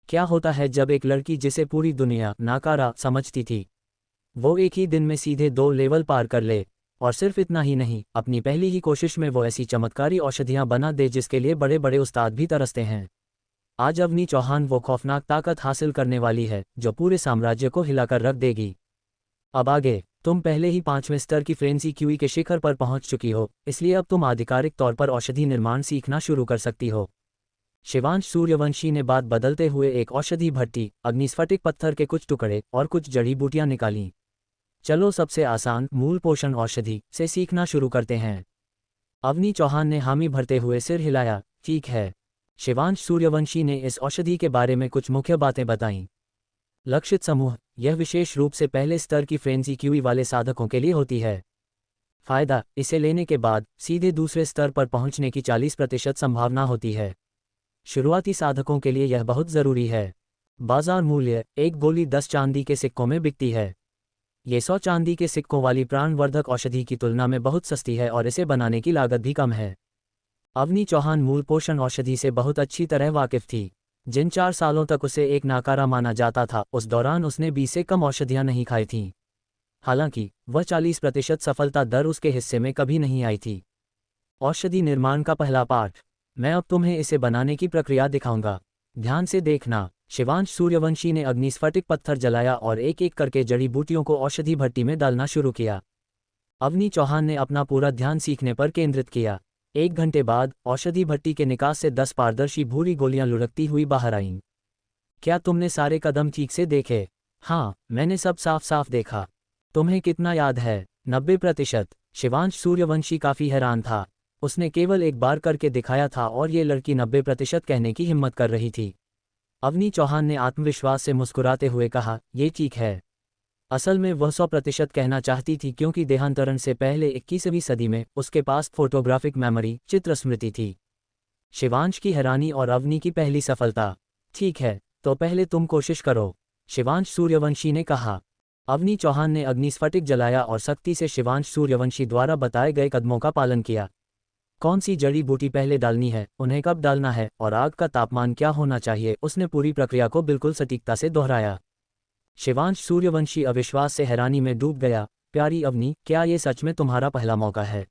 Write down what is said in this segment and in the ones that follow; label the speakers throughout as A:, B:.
A: क्या होता है जब एक लड़की जिसे पूरी दुनिया नाकारा समझती थी, वो एक ही दिन में सीधे 2 लेवल पार कर ले। और सिर्फ इतना ही नहीं, अपनी पहली ही कोशिश में वो ऐसी चमत्कारी औषधियां बना दे जिसके लिए बड़े बड़े उस्ताद भी तरसते हैं। आज अवनी चौहान वो खौफनाक ताकत हासिल करने वाली है जो पूरे साम्राज्य को हिलाकर रख देगी। अब आगे, तुम पहले ही 5वें स्तर की फ्रेंसी क्यूई के शिखर पर पहुंच चुकी हो, इसलिए अब तुम आधिकारिक तौर पर औषधि निर्माण सीखना शुरू कर सकती हो। शिवांश सूर्यवंशी ने बात बदलते हुए एक औषधि भट्टी, अग्निस्फटिक पत्थर के कुछ टुकड़े और कुछ जड़ी बूटियां निकालीं। चलो सबसे आसान मूल पोषण औषधि से सीखना शुरू करते हैं। अवनी चौहान ने हामी भरते हुए सिर हिलाया। ठीक है। शिवांश सूर्यवंशी ने इस औषधि के बारे में कुछ मुख्य बातें बताईं। लक्षित समूह, यह विशेष रूप से पहले स्तर की फ्रेंसी क्यूई वाले साधकों के लिए होती है। फायदा, इसे लेने के बाद सीधे दूसरे स्तर पर पहुंचने की 40% संभावना होती है। शुरुआती साधकों के लिए यह बहुत ज़रूरी है। बाजार मूल्य, एक गोली 10 चांदी के सिक्कों में बिकती है। ये 100 चांदी के सिक्कों वाली प्राणवर्धक औषधि की तुलना में बहुत सस्ती है और इसे बनाने की लागत भी कम है। अवनी चौहान मूल पोषण औषधि से बहुत अच्छी तरह वाकिफ थी। जिन 4 सालों तक उसे एक नाकारा माना जाता था, उस दौरान उसने 20 से कम औषधियां नहीं खाई थीं। हालांकि वह 40% सफलता दर उसके हिस्से में कभी नहीं आई थी। औषधि निर्माण का पहला पाठ, मैं अब तुम्हें इसे बनाने की प्रक्रिया दिखाऊंगा। ध्यान से देखना। शिवांश सूर्यवंशी ने अग्निस्फटिक पत्थर जलाया और एक एक करके जड़ी बूटियों को औषधि भट्टी में डालना शुरू किया। अवनी चौहान ने अपना पूरा ध्यान सीखने पर केंद्रित किया। 1 घंटे बाद औषधि भट्टी के निकास से 10 पारदर्शी भूरी गोलियां लुढ़कती हुई बाहर आईं। क्या तुमने सारे कदम ठीक से देखे? हाँ, मैंने सब साफ साफ देखा। तुम्हें कितना याद है? 90%। शिवांश सूर्यवंशी काफी हैरान था। उसने केवल एक बार करके दिखाया था और ये लड़की 90% कहने की हिम्मत कर रही थी। अवनी चौहान ने आत्मविश्वास से मुस्कुराते हुए कहा, ये ठीक है। असल में वह 100% कहना चाहती थी क्योंकि देहांतरण से पहले 21वीं सदी में उसके पास फोटोग्राफिक मेमोरी, चित्र स्मृति थी। शिवांश की हैरानी और अवनी की पहली सफलता। ठीक है, तो पहले तुम कोशिश करो, शिवांश सूर्यवंशी ने कहा। अवनी चौहान ने अग्निस्फटिक जलाया और सख्ती से शिवांश सूर्यवंशी द्वारा बताए गए कदमों का पालन किया। कौन सी जड़ी बूटी पहले डालनी है, उन्हें कब डालना है और आग का तापमान क्या होना चाहिए, उसने पूरी प्रक्रिया को बिल्कुल सटीकता से दोहराया। शिवांश सूर्यवंशी अविश्वास से हैरानी में डूब गया। प्यारी अवनी, क्या ये सच में तुम्हारा पहला मौका है?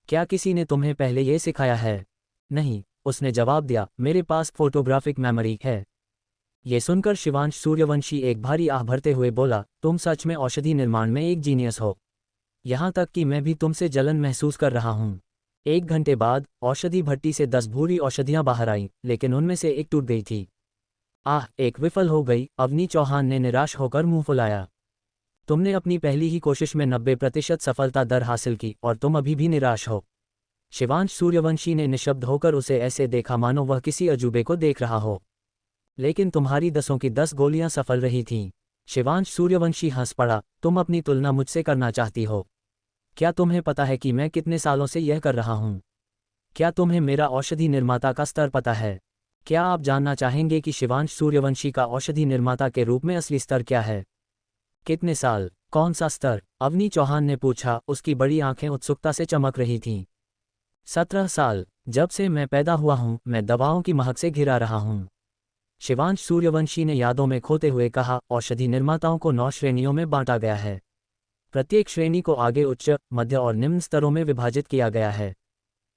A: क्या किसी ने तुम्हें पहले ये सिखाया है? नहीं, उसने जवाब दिया, मेरे पास फोटोग्राफिक मेमोरी है। ये सुनकर शिवांश सूर्यवंशी एक भारी आह भरते हुए बोला, तुम सच में औषधि निर्माण में एक जीनियस हो। यहाँ तक कि मैं भी तुमसे जलन महसूस कर रहा हूँ। 1 घंटे बाद औषधि भट्टी से 10 भूरी औषधियां बाहर आईं, लेकिन उनमें से एक टूट गई थी। आह, एक विफल हो गई, अवनी चौहान ने निराश होकर मुंह फुलाया। तुमने अपनी पहली ही कोशिश में 90% सफलता दर हासिल की और तुम अभी भी निराश हो। शिवांश सूर्यवंशी ने निशब्द होकर उसे ऐसे देखा मानो वह किसी अजूबे को देख रहा हो। लेकिन तुम्हारी 10 की 10 गोलियां सफल रही थीं। शिवांश सूर्यवंशी हंस पड़ा, तुम अपनी तुलना मुझसे करना चाहती हो? क्या तुम्हें पता है कि मैं कितने सालों से यह कर रहा हूँ? क्या तुम्हें मेरा औषधि निर्माता का स्तर पता है? क्या आप जानना चाहेंगे कि शिवांश सूर्यवंशी का औषधि निर्माता के रूप में असली स्तर क्या है? कितने साल? कौन सा स्तर? अवनी चौहान ने पूछा, उसकी बड़ी आंखें उत्सुकता से चमक रही थीं। 17 साल। जब से मैं पैदा हुआ हूँ, मैं दवाओं की महक से घिरा रहा हूँ। शिवांश सूर्यवंशी ने यादों में खोते हुए कहा, औषधि निर्माताओं को 9 श्रेणियों में बांटा गया है। प्रत्येक श्रेणी को आगे उच्च, मध्य और निम्न स्तरों में विभाजित किया गया है।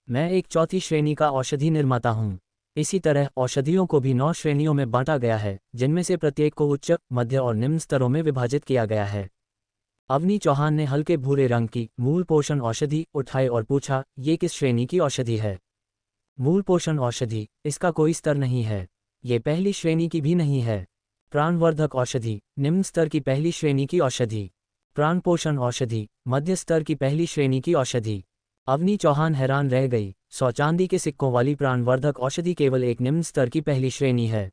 A: मैं एक चौथी श्रेणी का औषधि निर्माता हूँ। इसी तरह औषधियों को भी 9 श्रेणियों में बांटा गया है, जिनमें से प्रत्येक को उच्च, मध्य और निम्न स्तरों में विभाजित किया गया है। अवनी चौहान ने हल्के भूरे रंग की मूल पोषण औषधि उठाई और पूछा, ये किस श्रेणी की औषधि है? मूल पोषण औषधि, इसका कोई स्तर नहीं है। ये पहली श्रेणी की भी नहीं है। प्राणवर्धक औषधि, निम्न स्तर की पहली श्रेणी की औषधि। प्राण पोषण औषधि, मध्य स्तर की पहली श्रेणी की औषधि। अवनी चौहान हैरान रह गई। 100 चांदी के सिक्कों वाली प्राणवर्धक औषधि केवल एक निम्न स्तर की पहली श्रेणी है।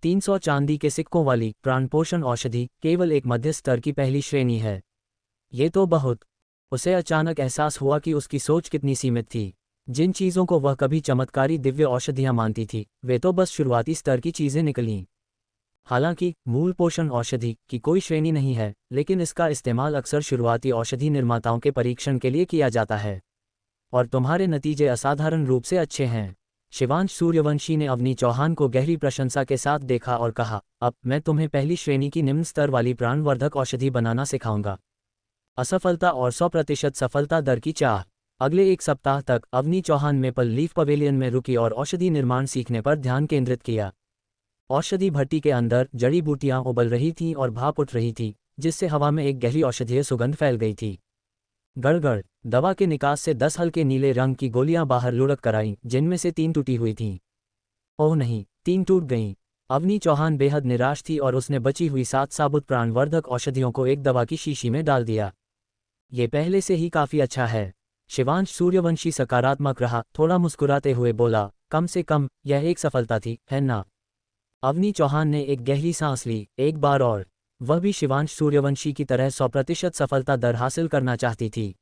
A: 300 चांदी के सिक्कों वाली प्राण पोषण औषधि केवल एक मध्य स्तर की पहली श्रेणी है। ये तो बहुत। उसे अचानक एहसास हुआ कि उसकी सोच कितनी सीमित थी। जिन चीज़ों को वह कभी चमत्कारी दिव्य औषधियां मानती थी, वे तो बस शुरुआती स्तर की चीज़ें निकलीं। हालांकि मूल पोषण औषधि की कोई श्रेणी नहीं है, लेकिन इसका इस्तेमाल अक्सर शुरुआती औषधि निर्माताओं के परीक्षण के लिए किया जाता है। और तुम्हारे नतीजे असाधारण रूप से अच्छे हैं। शिवांश सूर्यवंशी ने अवनी चौहान को गहरी प्रशंसा के साथ देखा और कहा, अब मैं तुम्हें पहली श्रेणी की निम्न स्तर वाली प्राणवर्धक औषधि बनाना सिखाऊंगा। असफलता और 100% सफलता दर की चाह। अगले एक सप्ताह तक Avani Chauhan maple leaf pavilion में रुकी और औषधि निर्माण सीखने पर ध्यान केंद्रित किया। औषधि भट्टी के अंदर जड़ी बूटियां उबल रही थीं और भाप उठ रही थी, जिससे हवा में एक गहरी औषधीय सुगंध फैल गई थी। गड़गड़, दवा के निकास से 10 हल्के नीले रंग की गोलियां बाहर लुढ़क कर आईं, जिनमें से 3 टूटी हुई थीं। ओह नहीं, 3 टूट गईं। अवनी चौहान बेहद निराश थी और उसने बची हुई 7 साबुत प्राणवर्धक औषधियों को एक दवा की शीशी में डाल दिया। ये पहले से ही काफी अच्छा है। शिवांश सूर्यवंशी सकारात्मक रहा, थोड़ा मुस्कुराते हुए बोला, कम से कम यह एक सफलता थी, है ना? अवनी चौहान ने एक गहरी सांस ली, एक बार और। वह भी शिवांश सूर्यवंशी की तरह 100% सफलता दर हासिल करना चाहती थी।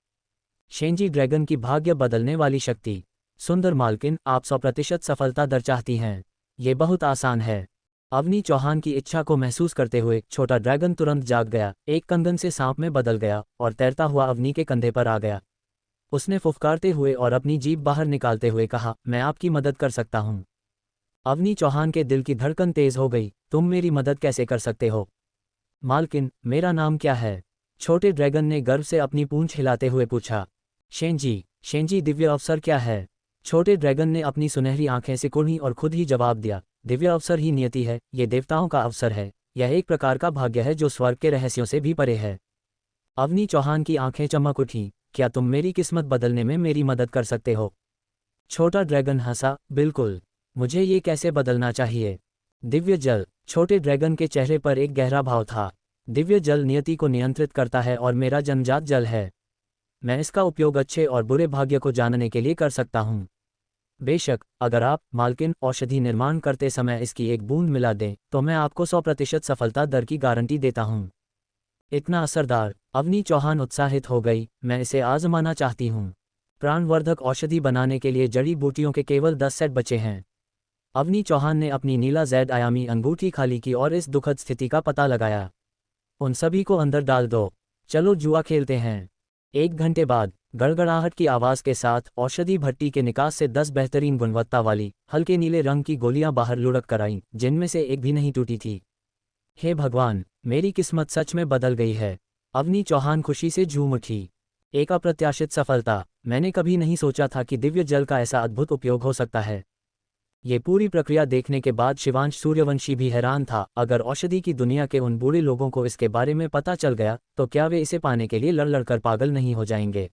A: शेंजी ड्रैगन की भाग्य बदलने वाली शक्ति। सुंदर मालकिन, आप 100% सफलता दर चाहती हैं। ये बहुत आसान है। अवनी चौहान की इच्छा को महसूस करते हुए छोटा ड्रैगन तुरंत जाग गया, एक कंगन से सांप में बदल गया और तैरता हुआ अवनी के कंधे पर आ गया। उसने फुफकारते हुए और अपनी जीभ बाहर निकालते हुए कहा, मैं आपकी मदद कर सकता हूँ। अवनी चौहान के दिल की धड़कन तेज हो गई। तुम मेरी मदद कैसे कर सकते हो? मालकिन, मेरा नाम क्या है? छोटे ड्रैगन ने गर्व से अपनी पूंछ हिलाते हुए पूछा। शेंजी दिव्य अवसर क्या है? छोटे ड्रैगन ने अपनी सुनहरी आंखें सिकुड़ी और खुद ही जवाब दिया, दिव्य अवसर ही नियति है, ये देवताओं का अवसर है, यह एक प्रकार का भाग्य है जो स्वर्ग के रहस्यों से भी परे है। अवनी चौहान की आंखें चमक उठीं, क्या तुम मेरी किस्मत बदलने में मेरी मदद कर सकते हो? छोटा ड्रैगन हंसा, बिल्कुल। मुझे ये कैसे बदलना चाहिए? दिव्य जल। छोटे ड्रैगन के चेहरे पर एक गहरा भाव था। दिव्य जल नियति को नियंत्रित करता है और मेरा जन्मजात जल है। मैं इसका उपयोग अच्छे और बुरे भाग्य को जानने के लिए कर सकता हूँ। बेशक, अगर आप, मालकिन, औषधि निर्माण करते समय इसकी एक बूंद मिला दें, तो मैं आपको 100% सफलता दर की गारंटी देता हूँ। इतना असरदार। अवनी चौहान उत्साहित हो गई, मैं इसे आजमाना चाहती हूँ। प्राणवर्धक औषधि बनाने के लिए जड़ी बूटियों के केवल 10 सेट बचे हैं। अवनी चौहान ने अपनी नीला ज़ैड आयामी अंगूठी खाली की और इस दुखद स्थिति का पता लगाया। उन सभी को अंदर डाल दो। चलो जुआ खेलते हैं। 1 घंटे बाद, गड़गड़ाहट की आवाज़ के साथ औषधि भट्टी के निकास से 10 बेहतरीन गुणवत्ता वाली हल्के नीले रंग की गोलियां बाहर लुढ़क कर आईं, जिनमें से एक भी नहीं टूटी थी। हे भगवान, मेरी किस्मत सच में बदल गई है। अवनी चौहान खुशी से झूम उठी। एक अप्रत्याशित सफलता। मैंने कभी नहीं सोचा था कि दिव्य जल का ऐसा अद्भुत उपयोग हो सकता है। ये पूरी प्रक्रिया देखने के बाद शिवांश सूर्यवंशी भी हैरान था। अगर औषधि की दुनिया के उन बूढ़े लोगों को इसके बारे में पता चल गया, तो क्या वे इसे पाने के लिए लड़ लड़कर पागल नहीं हो जाएंगे?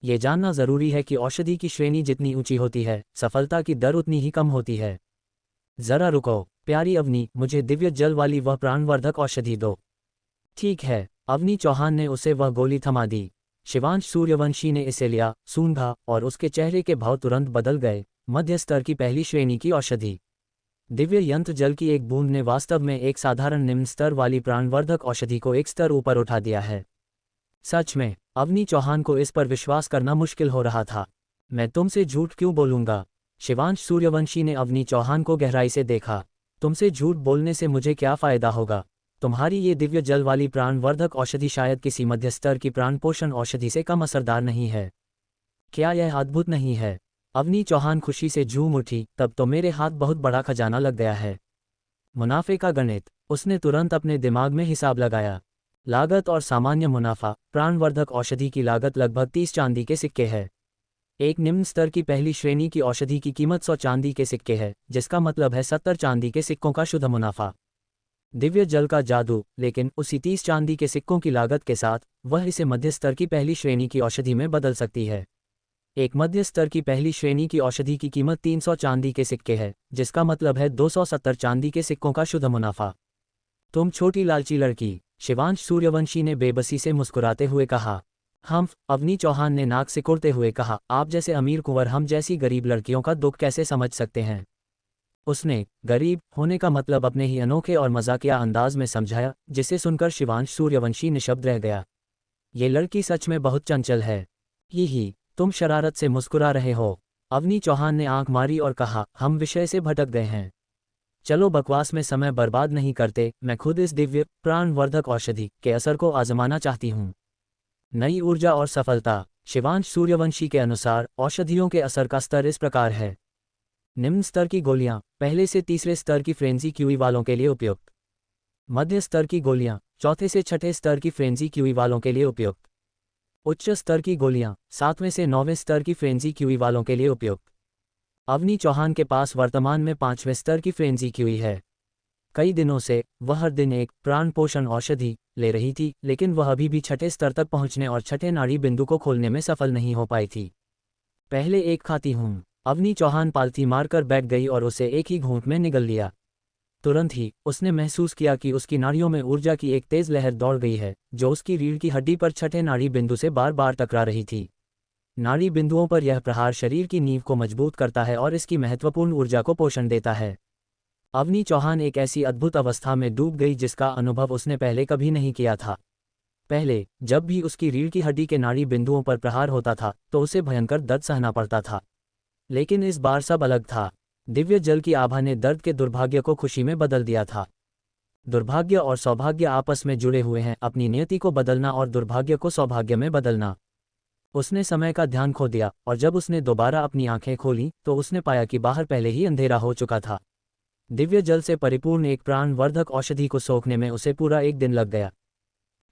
A: ये जानना जरूरी है कि औषधि की श्रेणी जितनी ऊंची होती है, सफलता की दर उतनी ही कम होती है। जरा रुको, प्यारी अवनी, मुझे दिव्य जल वाली वह प्राणवर्धक औषधि दो। ठीक है। अवनी चौहान ने उसे वह गोली थमा दी। शिवांश सूर्यवंशी ने इसे लिया, सूंघा, और उसके चेहरे के भाव तुरंत बदल गए। मध्य स्तर की पहली श्रेणी की औषधि। दिव्य यंत्र जल की एक बूंद ने वास्तव में एक साधारण निम्न स्तर वाली प्राणवर्धक औषधि को एक स्तर ऊपर उठा दिया है। सच में, अवनी चौहान को इस पर विश्वास करना मुश्किल हो रहा था। मैं तुमसे झूठ क्यों बोलूंगा? शिवांश सूर्यवंशी ने अवनी चौहान को गहराई से देखा। तुमसे झूठ बोलने से मुझे क्या फायदा होगा? तुम्हारी ये दिव्य जल वाली प्राणवर्धक औषधि शायद किसी मध्य स्तर की प्राण पोषण औषधि से कम असरदार नहीं है। क्या यह अद्भुत नहीं है? अवनी चौहान खुशी से झूम उठी, तब तो मेरे हाथ बहुत बड़ा खजाना लग गया है। मुनाफे का गणित। उसने तुरंत अपने दिमाग में हिसाब लगाया। लागत और सामान्य मुनाफा। प्राणवर्धक औषधि की लागत लगभग 30 चांदी के सिक्के है। एक निम्न स्तर की पहली श्रेणी की औषधि की कीमत 100 चांदी के सिक्के है, जिसका मतलब है 70 चांदी के सिक्कों का शुद्ध मुनाफा। दिव्य जल का जादू। लेकिन उसी 30 चांदी के सिक्कों की लागत के साथ, वह इसे मध्य स्तर की पहली श्रेणी की औषधि में बदल सकती है। एक मध्य स्तर की पहली श्रेणी की औषधि की कीमत 300 चांदी के सिक्के है, जिसका मतलब है 270 चांदी के सिक्कों का शुद्ध मुनाफा। तुम छोटी लालची लड़की, शिवांश सूर्यवंशी ने बेबसी से मुस्कुराते हुए कहा। हम, अवनी चौहान ने नाक सिकोड़ते हुए कहा, आप जैसे अमीर कुंवर हम जैसी गरीब लड़कियों का दुख कैसे समझ सकते हैं? उसने गरीब होने का मतलब अपने ही अनोखे और मजाकिया अंदाज में समझाया, जिसे सुनकर शिवांश सूर्यवंशी निशब्द रह गया। ये लड़की सच में बहुत चंचल है। ही तुम शरारत से मुस्कुरा रहे हो। अवनी चौहान ने आंख मारी और कहा, हम विषय से भटक गए हैं। चलो बकवास में समय बर्बाद नहीं करते, मैं खुद इस दिव्य प्राणवर्धक औषधि के असर को आजमाना चाहती हूँ। नई ऊर्जा और सफलता। शिवांश सूर्यवंशी के अनुसार औषधियों के असर का स्तर इस प्रकार है। निम्न स्तर की गोलियां, पहले से तीसरे स्तर की फ्रेंजी क्यूई वालों के लिए उपयुक्त। मध्य स्तर की गोलियां, चौथे से छठे स्तर की फ्रेंजी क्यूई वालों के लिए उपयुक्त। उच्च स्तर की गोलियां, 7वें से 9वें स्तर की फ्रेंजी क्यूई वालों के लिए उपयुक्त। अवनी चौहान के पास वर्तमान में 5वें स्तर की फ्रेंजी क्यूई है। कई दिनों से वह हर दिन एक प्राण पोषण औषधि ले रही थी, लेकिन वह अभी भी छठे स्तर तक पहुंचने और छठे नाड़ी बिंदु को खोलने में सफल नहीं हो पाई थी। पहले एक खाती हूं। अवनी चौहान पालथी मारकर बैठ गई और उसे एक ही घूंट में निगल लिया। तुरंत ही उसने महसूस किया कि उसकी नाड़ियों में ऊर्जा की एक तेज लहर दौड़ गई है, जो उसकी रीढ़ की हड्डी पर छठे नाड़ी बिंदु से बार बार टकरा रही थी। नाड़ी बिंदुओं पर यह प्रहार शरीर की नींव को मजबूत करता है और इसकी महत्वपूर्ण ऊर्जा को पोषण देता है। अवनी चौहान एक ऐसी अद्भुत अवस्था में डूब गई जिसका अनुभव उसने पहले कभी नहीं किया था। पहले जब भी उसकी रीढ़ की हड्डी के नाड़ी बिंदुओं पर प्रहार होता था तो उसे भयंकर दर्द सहना पड़ता था, लेकिन इस बार सब अलग था। दिव्य जल की आभा ने दर्द के दुर्भाग्य को खुशी में बदल दिया था। दुर्भाग्य और सौभाग्य आपस में जुड़े हुए हैं, अपनी नियति को बदलना और दुर्भाग्य को सौभाग्य में बदलना। उसने समय का ध्यान खो दिया और जब उसने दोबारा अपनी आंखें खोली तो उसने पाया कि बाहर पहले ही अंधेरा हो चुका था। दिव्य जल से परिपूर्ण एक प्राणवर्धक औषधि को सोखने में उसे पूरा एक दिन लग गया।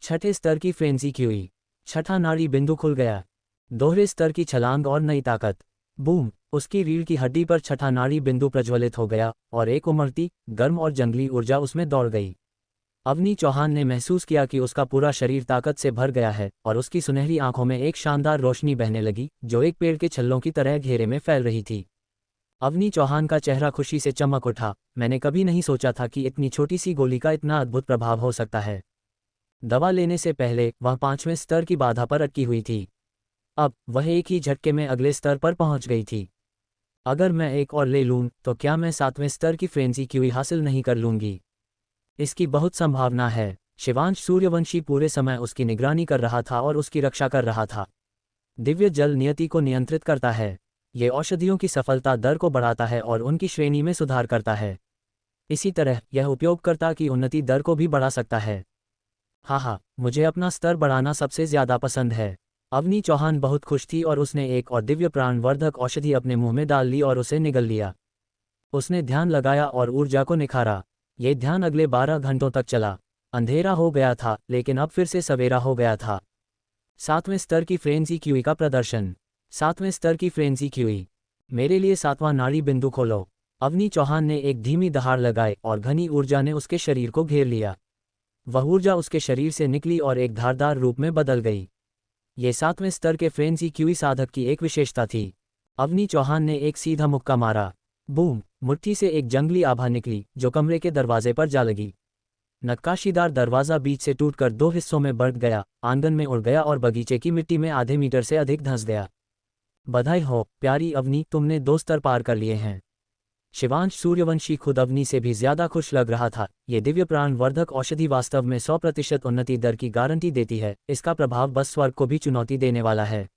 A: छठे स्तर की फ्रेंजी क्यूई, छठा नाड़ी बिंदु खुल गया। दोहरे स्तर की छलांग और नई ताकत। बूम! उसकी रीढ़ की हड्डी पर छठा नाड़ी बिंदु प्रज्वलित हो गया और एक उमड़ती, गर्म और जंगली ऊर्जा उसमें दौड़ गई। अवनी चौहान ने महसूस किया कि उसका पूरा शरीर ताकत से भर गया है और उसकी सुनहरी आंखों में एक शानदार रोशनी बहने लगी, जो एक पेड़ के छल्लों की तरह घेरे में फैल रही थी। अवनी चौहान का चेहरा खुशी से चमक उठा। मैंने कभी नहीं सोचा था कि इतनी छोटी सी गोली का इतना अद्भुत प्रभाव हो सकता है। दवा लेने से पहले वह 5वें स्तर की बाधा पर अटकी हुई थी। अब वह एक ही झटके में अगले स्तर पर पहुंच गई थी। अगर मैं एक और ले लूं तो क्या मैं 7वें स्तर की फ्रेंजी क्यूई हासिल नहीं कर लूंगी? इसकी बहुत संभावना है। शिवांश सूर्यवंशी पूरे समय उसकी निगरानी कर रहा था और उसकी रक्षा कर रहा था। दिव्य जल नियति को नियंत्रित करता है। ये औषधियों की सफलता दर को बढ़ाता है और उनकी श्रेणी में सुधार करता है। इसी तरह यह उपयोगकर्ता की उन्नति दर को भी बढ़ा सकता है। हाँ, मुझे अपना स्तर बढ़ाना सबसे ज्यादा पसंद है। अवनी चौहान बहुत खुश थी और उसने एक और दिव्य प्राणवर्धक औषधि अपने मुंह में डाल ली और उसे निगल लिया। उसने ध्यान लगाया और ऊर्जा को निखारा। ये ध्यान अगले 12 घंटों तक चला। अंधेरा हो गया था, लेकिन अब फिर से सवेरा हो गया था। 7वें स्तर की फ्रेंजी क्यूई का प्रदर्शन। 7वें स्तर की फ्रेंजी क्यूई, मेरे लिए 7वां नाड़ी बिंदु खोलो। अवनी चौहान ने एक धीमी दहाड़ लगाई और घनी ऊर्जा ने उसके शरीर को घेर लिया। वह ऊर्जा उसके शरीर से निकली और एक धारदार रूप में बदल गई। ये 7वें स्तर के फ्रेंजी क्यूई साधक की एक विशेषता थी। अवनी चौहान ने एक सीधा मुक्का मारा। बूम! मुट्ठी से एक जंगली आभा निकली जो कमरे के दरवाजे पर जा लगी। नक्काशीदार दरवाजा बीच से टूटकर 2 हिस्सों में बढ़ गया, आंगन में उड़ गया और बगीचे की मिट्टी में आधे मीटर से अधिक धंस गया। बधाई हो प्यारी अवनी, तुमने 2 स्तर पार कर लिए हैं। शिवांश सूर्यवंशी खुद अवनी से भी ज्यादा खुश लग रहा था। ये दिव्य प्राणवर्धक औषधि वास्तव में 100% उन्नति दर की गारंटी देती है। इसका प्रभाव बस स्वर्ग को भी चुनौती देने वाला है।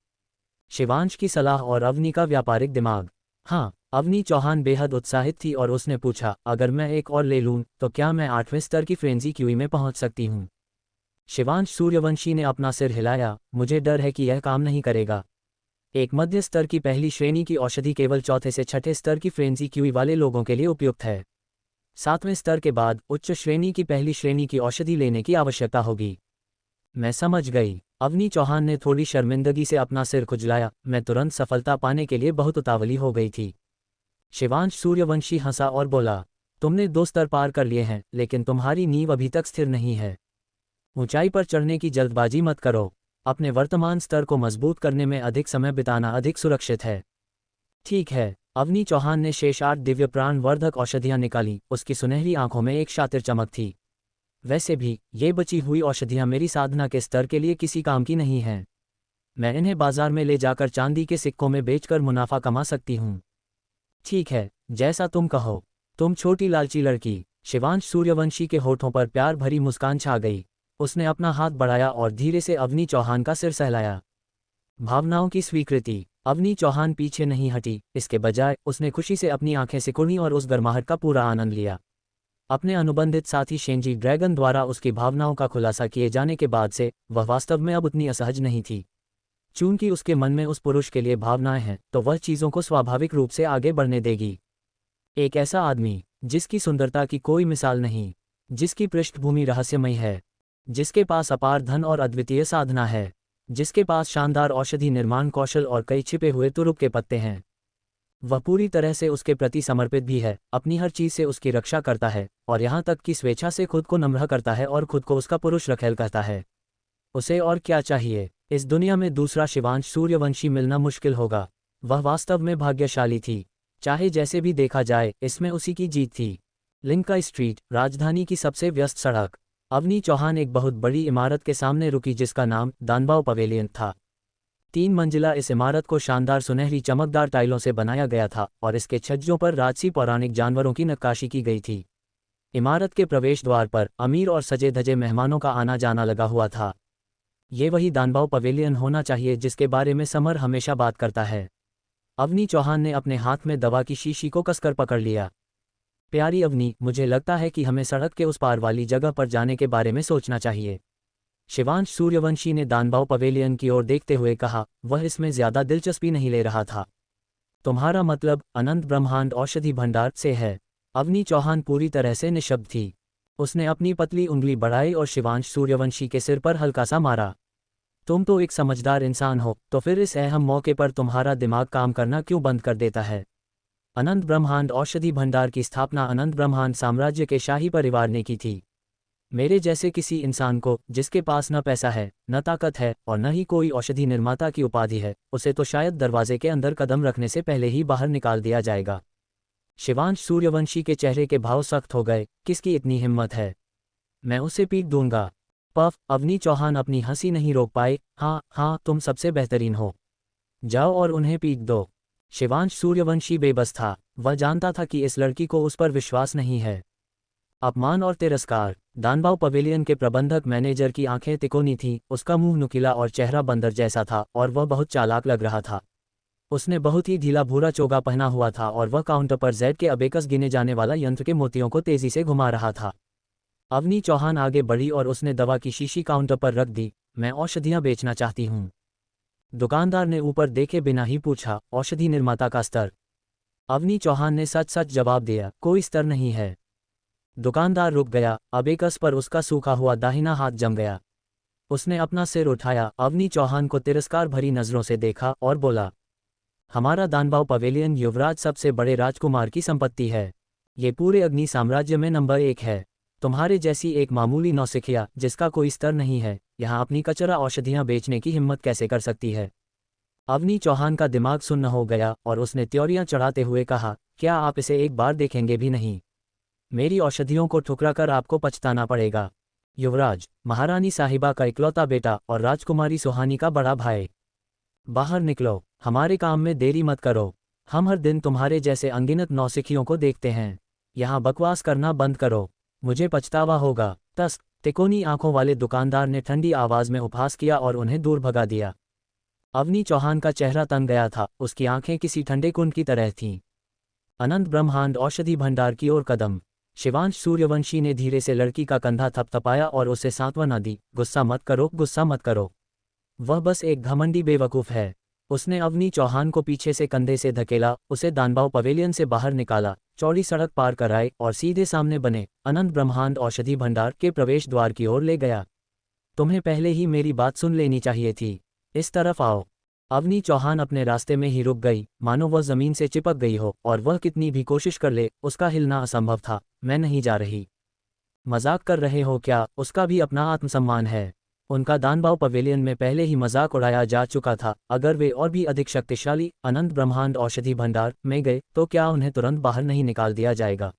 A: शिवांश की सलाह और अवनी का व्यापारिक दिमाग। हाँ, अवनी चौहान बेहद उत्साहित थी और उसने पूछा, अगर मैं एक और ले लूं तो क्या मैं 8वें स्तर की फ्रेंजी क्यूई में पहुंच सकती हूं? शिवांश सूर्यवंशी ने अपना सिर हिलाया। मुझे डर है कि यह काम नहीं करेगा। एक मध्य स्तर की पहली श्रेणी की औषधि केवल चौथे से छठे स्तर की फ्रेंजी क्यूई वाले लोगों के लिए उपयुक्त है। 7वें स्तर के बाद उच्च श्रेणी की पहली श्रेणी की औषधि लेने की आवश्यकता होगी। मैं समझ गई। अवनी चौहान ने थोड़ी शर्मिंदगी से अपना सिर खुजलाया। मैं तुरंत सफलता पाने के लिए बहुत उतावली हो गई थी। शिवांश सूर्यवंशी हंसा और बोला, तुमने 2 स्तर पार कर लिए हैं, लेकिन तुम्हारी नींव अभी तक स्थिर नहीं है। ऊंचाई पर चढ़ने की जल्दबाजी मत करो। अपने वर्तमान स्तर को मजबूत करने में अधिक समय बिताना अधिक सुरक्षित है। ठीक है। अवनी चौहान ने शेष 8 दिव्य प्राणवर्धक औषधियां निकाली। उसकी सुनहरी आंखों में एक शातिर चमक थी। वैसे भी ये बची हुई औषधियां मेरी साधना के स्तर के लिए किसी काम की नहीं हैं। मैं इन्हें बाजार में ले जाकर चांदी के सिक्कों में बेचकर मुनाफा कमा सकती हूँ। ठीक है, जैसा तुम कहो। तुम छोटी लालची लड़की। शिवांश सूर्यवंशी के होठों पर प्यार भरी मुस्कान छा गई। उसने अपना हाथ बढ़ाया और धीरे से अवनी चौहान का सिर सहलाया। भावनाओं की स्वीकृति। अवनी चौहान पीछे नहीं हटी, इसके बजाय उसने खुशी से अपनी आंखें सिकुड़ी और उस गर्माहट का पूरा आनंद लिया। अपने अनुबंधित साथी शेंजी ड्रैगन द्वारा उसकी भावनाओं का खुलासा किए जाने के बाद से वह वास्तव में अब उतनी असहज नहीं थी। चूंकि उसके मन में उस पुरुष के लिए भावनाएं हैं, तो वह चीज़ों को स्वाभाविक रूप से आगे बढ़ने देगी। एक ऐसा आदमी जिसकी सुंदरता की कोई मिसाल नहीं, जिसकी पृष्ठभूमि रहस्यमय है, जिसके पास अपार धन और अद्वितीय साधना है, जिसके पास शानदार औषधि निर्माण कौशल और कई छिपे हुए तुरुप के पत्ते हैं। वह पूरी तरह से उसके प्रति समर्पित भी है, अपनी हर चीज से उसकी रक्षा करता है, और यहाँ तक कि स्वेच्छा से खुद को नम्र करता है और खुद को उसका पुरुष रखेल कहता है। उसे और क्या चाहिए? इस दुनिया में दूसरा शिवांश सूर्यवंशी मिलना मुश्किल होगा। वह वास्तव में भाग्यशाली थी। चाहे जैसे भी देखा जाए, इसमें उसी की जीत थी। लिंका स्ट्रीट, राजधानी की सबसे व्यस्त सड़क। अवनी चौहान एक बहुत बड़ी इमारत के सामने रुकी जिसका नाम दानबाव पवेलियन था। 3 मंजिला इस इमारत को शानदार सुनहरी चमकदार टाइलों से बनाया गया था और इसके छज्जों पर राजसी पौराणिक जानवरों की नक्काशी की गई थी। इमारत के प्रवेश द्वार पर अमीर और सजे धजे मेहमानों का आना जाना लगा हुआ था। ये वही दानबाव पवेलियन होना चाहिए जिसके बारे में समर हमेशा बात करता है। अवनी चौहान ने अपने हाथ में दवा की शीशी को कसकर पकड़ लिया। प्यारी अवनी, मुझे लगता है कि हमें सड़क के उस पार वाली जगह पर जाने के बारे में सोचना चाहिए। शिवांश सूर्यवंशी ने दानबाव पवेलियन की ओर देखते हुए कहा। वह इसमें ज्यादा दिलचस्पी नहीं ले रहा था। तुम्हारा मतलब अनंत ब्रह्मांड औषधि भंडार से है? अवनी चौहान पूरी तरह से निशब्द थी। उसने अपनी पतली उंगली बढ़ाई और शिवांश सूर्यवंशी के सिर पर हल्का सा मारा। तुम तो एक समझदार इंसान हो, तो फिर इस अहम मौके पर तुम्हारा दिमाग काम करना क्यों बंद कर देता है? अनंत ब्रह्मांड औषधि भंडार की स्थापना अनंत ब्रह्मांड साम्राज्य के शाही परिवार ने की थी। मेरे जैसे किसी इंसान को, जिसके पास न पैसा है, न ताकत है और न ही कोई औषधि निर्माता की उपाधि है, उसे तो शायद दरवाजे के अंदर कदम रखने से पहले ही बाहर निकाल दिया जाएगा। शिवांश सूर्यवंशी के चेहरे के भाव सख्त हो गए। किसकी इतनी हिम्मत है? मैं उसे पीट दूंगा। पफ, अवनी चौहान अपनी हंसी नहीं रोक पाए। हाँ हाँ, तुम सबसे बेहतरीन हो। जाओ और उन्हें पीट दो। शिवांश सूर्यवंशी बेबस था। वह जानता था कि इस लड़की को उस पर विश्वास नहीं है। अपमान और तिरस्कार। दानबाव पवेलियन के प्रबंधक मैनेजर की आंखें तिकोनी थीं, उसका मुंह नुकीला और चेहरा बंदर जैसा था और वह बहुत चालाक लग रहा था। उसने बहुत ही ढीला भूरा चोगा पहना हुआ था और वह काउंटर पर जेड के अबेकस गिने जाने वाला यंत्र के मोतियों को तेजी से घुमा रहा था। अवनी चौहान आगे बढ़ी और उसने दवा की शीशी काउंटर पर रख दी। मैं औषधियां बेचना चाहती हूँ। दुकानदार ने ऊपर देखे बिना ही पूछा, औषधि निर्माता का स्तर? अवनी चौहान ने सच सच जवाब दिया, कोई स्तर नहीं है। दुकानदार रुक गया। अबेकस पर उसका सूखा हुआ दाहिना हाथ जम गया। उसने अपना सिर उठाया, अवनी चौहान को तिरस्कार भरी नजरों से देखा और बोला, हमारा दानबाव पवेलियन युवराज सबसे बड़े राजकुमार की संपत्ति है। ये पूरे अग्नि साम्राज्य में नंबर 1 है। तुम्हारे जैसी एक मामूली नौसिखिया, जिसका कोई स्तर नहीं है, यहाँ अपनी कचरा औषधियाँ बेचने की हिम्मत कैसे कर सकती है? अवनी चौहान का दिमाग सुन्न हो गया और उसने त्योरियां चढ़ाते हुए कहा, क्या आप इसे एक बार देखेंगे भी नहीं? मेरी औषधियों को ठुकरा कर आपको पछताना पड़ेगा। युवराज, महारानी साहिबा का इकलौता बेटा और राजकुमारी सुहानी का बड़ा भाई। बाहर निकलो, हमारे काम में देरी मत करो। हम हर दिन तुम्हारे जैसे अनगिनत नौसिखियों को देखते हैं। यहाँ बकवास करना बंद करो, मुझे पछतावा होगा। तस, तिकोनी आंखों वाले दुकानदार ने ठंडी आवाज में उपहास किया और उन्हें दूर भगा दिया। अवनी चौहान का चेहरा तन गया था, उसकी आंखें किसी ठंडे कुंड की तरह थीं। अनंत ब्रह्मांड औषधि भंडार की ओर कदम। शिवांश सूर्यवंशी ने धीरे से लड़की का कंधा थपथपाया और उसे सांत्वना दी। गुस्सा मत करो, गुस्सा मत करो। वह बस एक घमंडी बेवकूफ है। उसने अवनी चौहान को पीछे से कंधे से धकेला, उसे दानबाव पवेलियन से बाहर निकाला, चौड़ी सड़क पार कराए और सीधे सामने बने अनंत ब्रह्मांड औषधि भंडार के प्रवेश द्वार की ओर ले गया। तुम्हें पहले ही मेरी बात सुन लेनी चाहिए थी। इस तरफ आओ। अवनी चौहान अपने रास्ते में ही रुक गई, मानो वह जमीन से चिपक गई हो और वह कितनी भी कोशिश कर ले, उसका हिलना असंभव था। मैं नहीं जा रही। मजाक कर रहे हो क्या? उसका भी अपना आत्मसम्मान है। उनका दानबाव पवेलियन में पहले ही मजाक उड़ाया जा चुका था। अगर वे और भी अधिक शक्तिशाली अनंत ब्रह्मांड औषधि भंडार में गए तो क्या उन्हें तुरंत बाहर नहीं निकाल दिया जाएगा?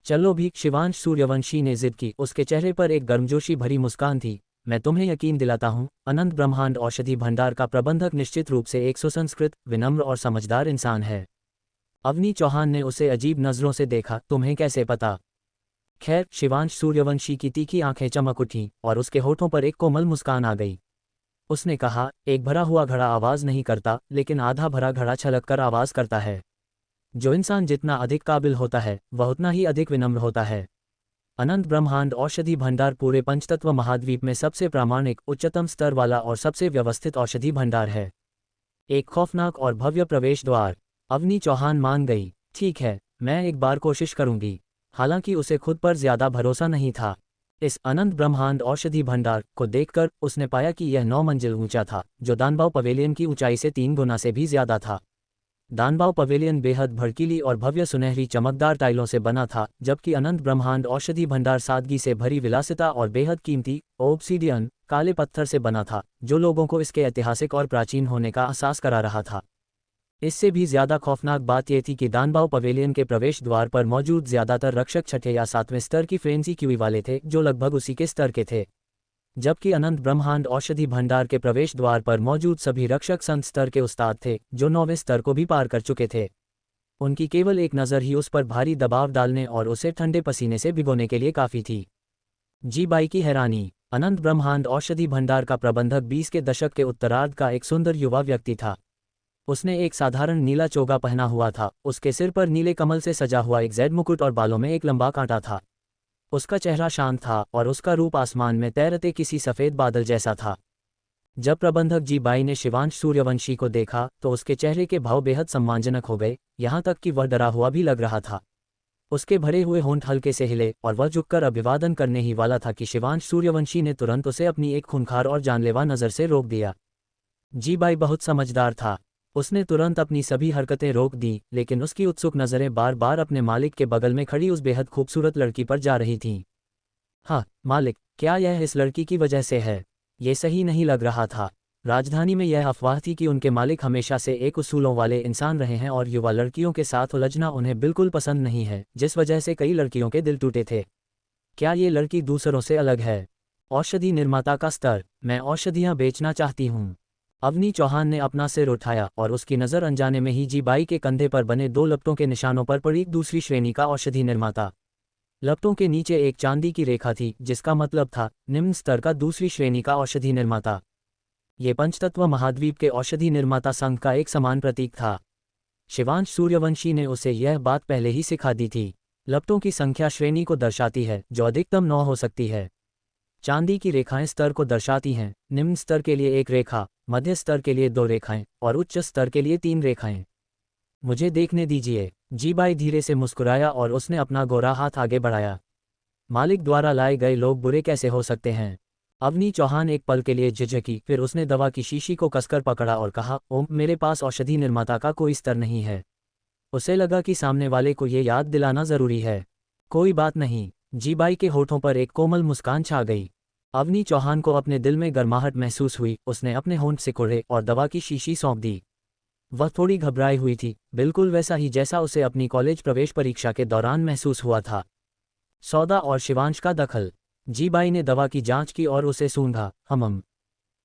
A: चलो भी। शिवांश सूर्यवंशी ने जिद की। उसके चेहरे पर एक गर्मजोशी भरी मुस्कान थी। मैं तुम्हें यकीन दिलाता हूँ, अनंत ब्रह्मांड औषधि भंडार का प्रबंधक निश्चित रूप से एक सुसंस्कृत, विनम्र और समझदार इंसान है। अवनी चौहान ने उसे अजीब नजरों से देखा। तुम्हें कैसे पता? खैर, शिवांश सूर्यवंशी की तीखी आंखें चमक उठीं और उसके होठों पर एक कोमल मुस्कान आ गई। उसने कहा, एक भरा हुआ घड़ा आवाज नहीं करता, लेकिन आधा भरा घड़ा छलक कर आवाज करता है। जो इंसान जितना अधिक काबिल होता है, वह उतना ही अधिक विनम्र होता है। अनंत ब्रह्मांड औषधि भंडार पूरे पंचतत्व महाद्वीप में सबसे प्रामाणिक, उच्चतम स्तर वाला और सबसे व्यवस्थित औषधि भंडार है। एक खौफनाक और भव्य प्रवेश द्वार। अवनी चौहान मान गई। ठीक है, मैं एक बार कोशिश करूंगी। हालांकि उसे खुद पर ज्यादा भरोसा नहीं था। इस अनंत ब्रह्मांड औषधि भंडार को देखकर उसने पाया कि यह 9 मंजिल ऊंचा था, जो दानबाव पवेलियन की ऊंचाई से 3 गुना से भी ज्यादा था। दानबाव पवेलियन बेहद भड़कीली और भव्य सुनहरी चमकदार टाइलों से बना था, जबकि अनंत ब्रह्मांड औषधि भंडार सादगी से भरी विलासिता और बेहद कीमती ओब्सीडियन काले पत्थर से बना था, जो लोगों को इसके ऐतिहासिक और प्राचीन होने का एहसास करा रहा था। इससे भी ज्यादा खौफनाक बात यह थी कि दानबाव पवेलियन के प्रवेश द्वार पर मौजूद ज्यादातर रक्षक छठे या 7वें स्तर की फ्रेंजी क्यूई वाले थे, जो लगभग उसी के स्तर के थे। जबकि अनंत ब्रह्मांड औषधि भंडार के प्रवेश द्वार पर मौजूद सभी रक्षक संत स्तर के उस्ताद थे, जो 9वें स्तर को भी पार कर चुके थे। उनकी केवल एक नज़र ही उस पर भारी दबाव डालने और उसे ठंडे पसीने से भिगोने के लिए काफ़ी थी। जी बाई की हैरानी। अनंत ब्रह्मांड औषधि भंडार का प्रबंधक 20 के दशक के उत्तरार्ध का एक सुंदर युवा व्यक्ति था। उसने एक साधारण नीला चोगा पहना हुआ था, उसके सिर पर नीले कमल से सजा हुआ एक जैड मुकुट और बालों में एक लंबा कांटा था। उसका चेहरा शांत था और उसका रूप आसमान में तैरते किसी सफ़ेद बादल जैसा था। जब प्रबंधक जी बाई ने शिवांश सूर्यवंशी को देखा तो उसके चेहरे के भाव बेहद सम्मानजनक हो गए, यहाँ तक कि वह डरा हुआ भी लग रहा था। उसके भरे हुए होंठ हल्के से हिले और वह झुककर अभिवादन करने ही वाला था कि शिवांश सूर्यवंशी ने तुरंत उसे अपनी एक खूंखार और जानलेवा नज़र से रोक दिया। जी बाई बहुत समझदार था। उसने तुरंत अपनी सभी हरकतें रोक दी, लेकिन उसकी उत्सुक नज़रें बार बार अपने मालिक के बगल में खड़ी उस बेहद खूबसूरत लड़की पर जा रही थीं। हाँ मालिक, क्या यह इस लड़की की वजह से है? ये सही नहीं लग रहा था। राजधानी में यह अफवाह थी कि उनके मालिक हमेशा से एक उसूलों वाले इंसान रहे हैं और युवा लड़कियों के साथ उलझना उन्हें बिल्कुल पसंद नहीं है, जिस वजह से कई लड़कियों के दिल टूटे थे। क्या ये लड़की दूसरों से अलग है? औषधि निर्माता का स्तर। मैं औषधियाँ बेचना चाहती हूँ। अवनी चौहान ने अपना सिर उठाया और उसकी नज़र अनजाने में ही जी बाई के कंधे पर बने 2 लपटों के निशानों पर पड़ी दूसरी श्रेणी का औषधि निर्माता। लपटों के नीचे एक चांदी की रेखा थी, जिसका मतलब था निम्न स्तर का दूसरी श्रेणी का औषधि निर्माता। ये पंचतत्व महाद्वीप के औषधि निर्माता संघ का एक समान प्रतीक था। शिवांश सूर्यवंशी ने उसे यह बात पहले ही सिखा दी थी। लपटों की संख्या श्रेणी को दर्शाती है, जो अधिकतम 9 हो सकती है। चांदी की रेखाएं स्तर को दर्शाती हैं, निम्न स्तर के लिए 1 रेखा, मध्य स्तर के लिए 2 रेखाएं और उच्च स्तर के लिए 3 रेखाएं। मुझे देखने दीजिए। जी बाई धीरे से मुस्कुराया और उसने अपना गोरा हाथ आगे बढ़ाया। मालिक द्वारा लाए गए लोग बुरे कैसे हो सकते हैं? अवनी चौहान एक पल के लिए झिझकी, फिर उसने दवा की शीशी को कसकर पकड़ा और कहा, ओम, मेरे पास औषधि निर्माता का कोई स्तर नहीं है। उसे लगा कि सामने वाले को ये याद दिलाना जरूरी है। कोई बात नहीं। जी बाई के होठों पर एक कोमल मुस्कान छा गई। अवनी चौहान को अपने दिल में गर्माहट महसूस हुई। उसने अपने होंठ सिकुड़े और दवा की शीशी सौंप दी। वह थोड़ी घबराई हुई थी, बिल्कुल वैसा ही जैसा उसे अपनी कॉलेज प्रवेश परीक्षा के दौरान महसूस हुआ था। सौदा और शिवांश का दखल। जी बाई ने दवा की जांच की और उसे सूंघा।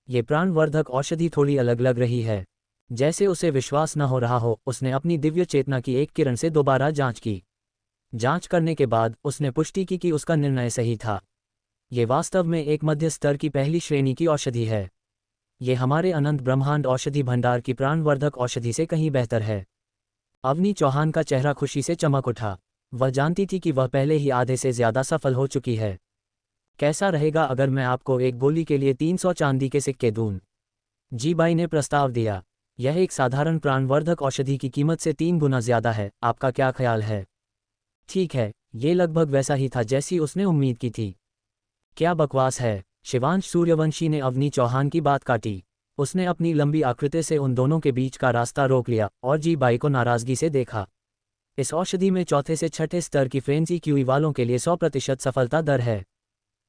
A: ये प्राणवर्धक औषधि थोड़ी अलग लग रही है। जैसे उसे विश्वास न हो रहा हो, उसने अपनी दिव्य चेतना की एक किरण से दोबारा जांच की। जांच करने के बाद उसने पुष्टि की कि उसका निर्णय सही था। ये वास्तव में एक मध्य स्तर की पहली श्रेणी की औषधि है। ये हमारे अनंत ब्रह्मांड औषधि भंडार की प्राणवर्धक औषधि से कहीं बेहतर है। अवनी चौहान का चेहरा खुशी से चमक उठा। वह जानती थी कि वह पहले ही आधे से ज्यादा सफल हो चुकी है। कैसा रहेगा अगर मैं आपको एक गोली के लिए 300 चांदी के सिक्के दूं? जी बाई ने प्रस्ताव दिया। यह एक साधारण प्राणवर्धक औषधि की कीमत से 3 गुना ज्यादा है। आपका क्या ख्याल है? ठीक है, ये लगभग वैसा ही था जैसी उसने उम्मीद की थी। क्या बकवास है? शिवांश सूर्यवंशी ने अवनी चौहान की बात काटी। उसने अपनी लंबी आकृति से उन दोनों के बीच का रास्ता रोक लिया और जी बाई को नाराजगी से देखा। इस औषधि में चौथे से छठे स्तर की फ्रेंजी क्यूई वालों के लिए 100% सफलता दर है।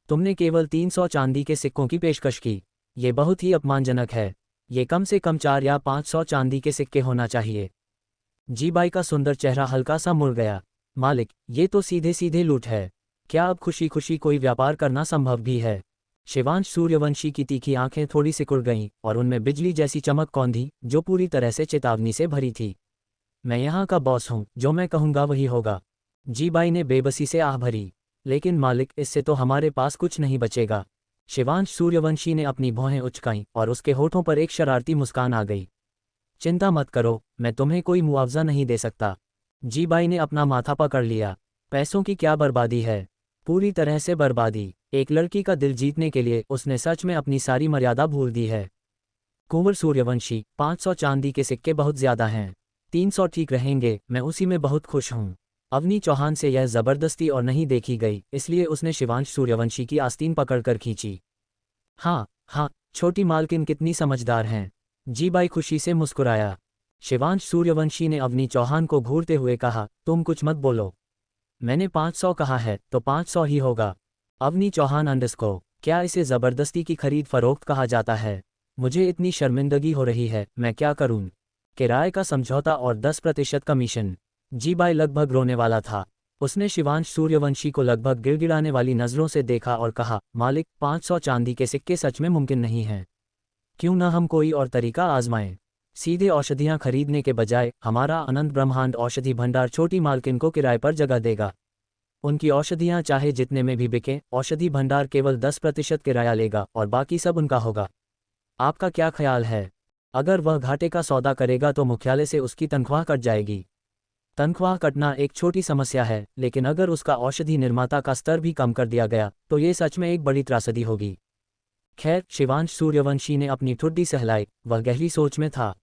A: तुमने केवल 300 चांदी के सिक्कों की पेशकश की। ये बहुत ही अपमानजनक है। ये कम से कम 4 या 500 चांदी के सिक्के होना चाहिए। जी बाई का सुंदर चेहरा हल्का सा मुड़ गया। मालिक, ये तो सीधे सीधे लूट है। क्या अब खुशी खुशी कोई व्यापार करना संभव भी है? शिवांश सूर्यवंशी की तीखी आंखें थोड़ी सिकुड़ गईं और उनमें बिजली जैसी चमक कौंधी, जो पूरी तरह से चेतावनी से भरी थी। मैं यहाँ का बॉस हूँ, जो मैं कहूँगा वही होगा। जी बाई ने बेबसी से आह भरी। लेकिन मालिक, इससे तो हमारे पास कुछ नहीं बचेगा। शिवांश सूर्यवंशी ने अपनी भौहें उचकाईं और उसके होठों पर एक शरारती मुस्कान आ गई। चिंता मत करो, मैं तुम्हें कोई मुआवजा नहीं दे सकता। जी बाई ने अपना माथा पकड़ लिया। पैसों की क्या बर्बादी है? पूरी तरह से बर्बादी। एक लड़की का दिल जीतने के लिए उसने सच में अपनी सारी मर्यादा भूल दी है। कुंवर सूर्यवंशी, 500 चांदी के सिक्के बहुत ज्यादा हैं। 300 ठीक रहेंगे, मैं उसी में बहुत खुश हूँ। अवनी चौहान से यह जबरदस्ती और नहीं देखी गई, इसलिए उसने शिवांश सूर्यवंशी की आस्तीन पकड़कर खींची। हाँ हाँ, छोटी मालकिन कितनी समझदार हैं। जीबाई खुशी से मुस्कुराया। शिवांश सूर्यवंशी ने अवनी चौहान को घूरते हुए कहा, तुम कुछ मत बोलो। मैंने 500 कहा है तो 500 ही होगा। अवनी चौहान अंडस्को, क्या इसे जबरदस्ती की खरीद फरोख्त कहा जाता है? मुझे इतनी शर्मिंदगी हो रही है, मैं क्या करूं? किराए का समझौता और 10% कमीशन। जीबाई लगभग रोने वाला था। उसने शिवांश सूर्यवंशी को लगभग गिड़गिड़ाने वाली नज़रों से देखा और कहा, मालिक, 500 चांदी के सिक्के सच में मुमकिन नहीं हैं। क्यों न हम कोई और तरीका आजमाएं? सीधे औषधियां खरीदने के बजाय हमारा अनंत ब्रह्मांड औषधि भंडार छोटी मालकिन को किराए पर जगह देगा। उनकी औषधियां चाहे जितने में भी बिकें, औषधि भंडार केवल 10% किराया लेगा और बाकी सब उनका होगा। आपका क्या ख्याल है? अगर वह घाटे का सौदा करेगा तो मुख्यालय से उसकी तनख्वाह कट जाएगी। तनख्वाह कटना एक छोटी समस्या है, लेकिन अगर उसका औषधि निर्माता का स्तर भी कम कर दिया गया तो ये सच में एक बड़ी त्रासदी होगी। खैर, शिवांश सूर्यवंशी ने अपनी ठुड्डी सहलाई, वह गहरी सोच में था।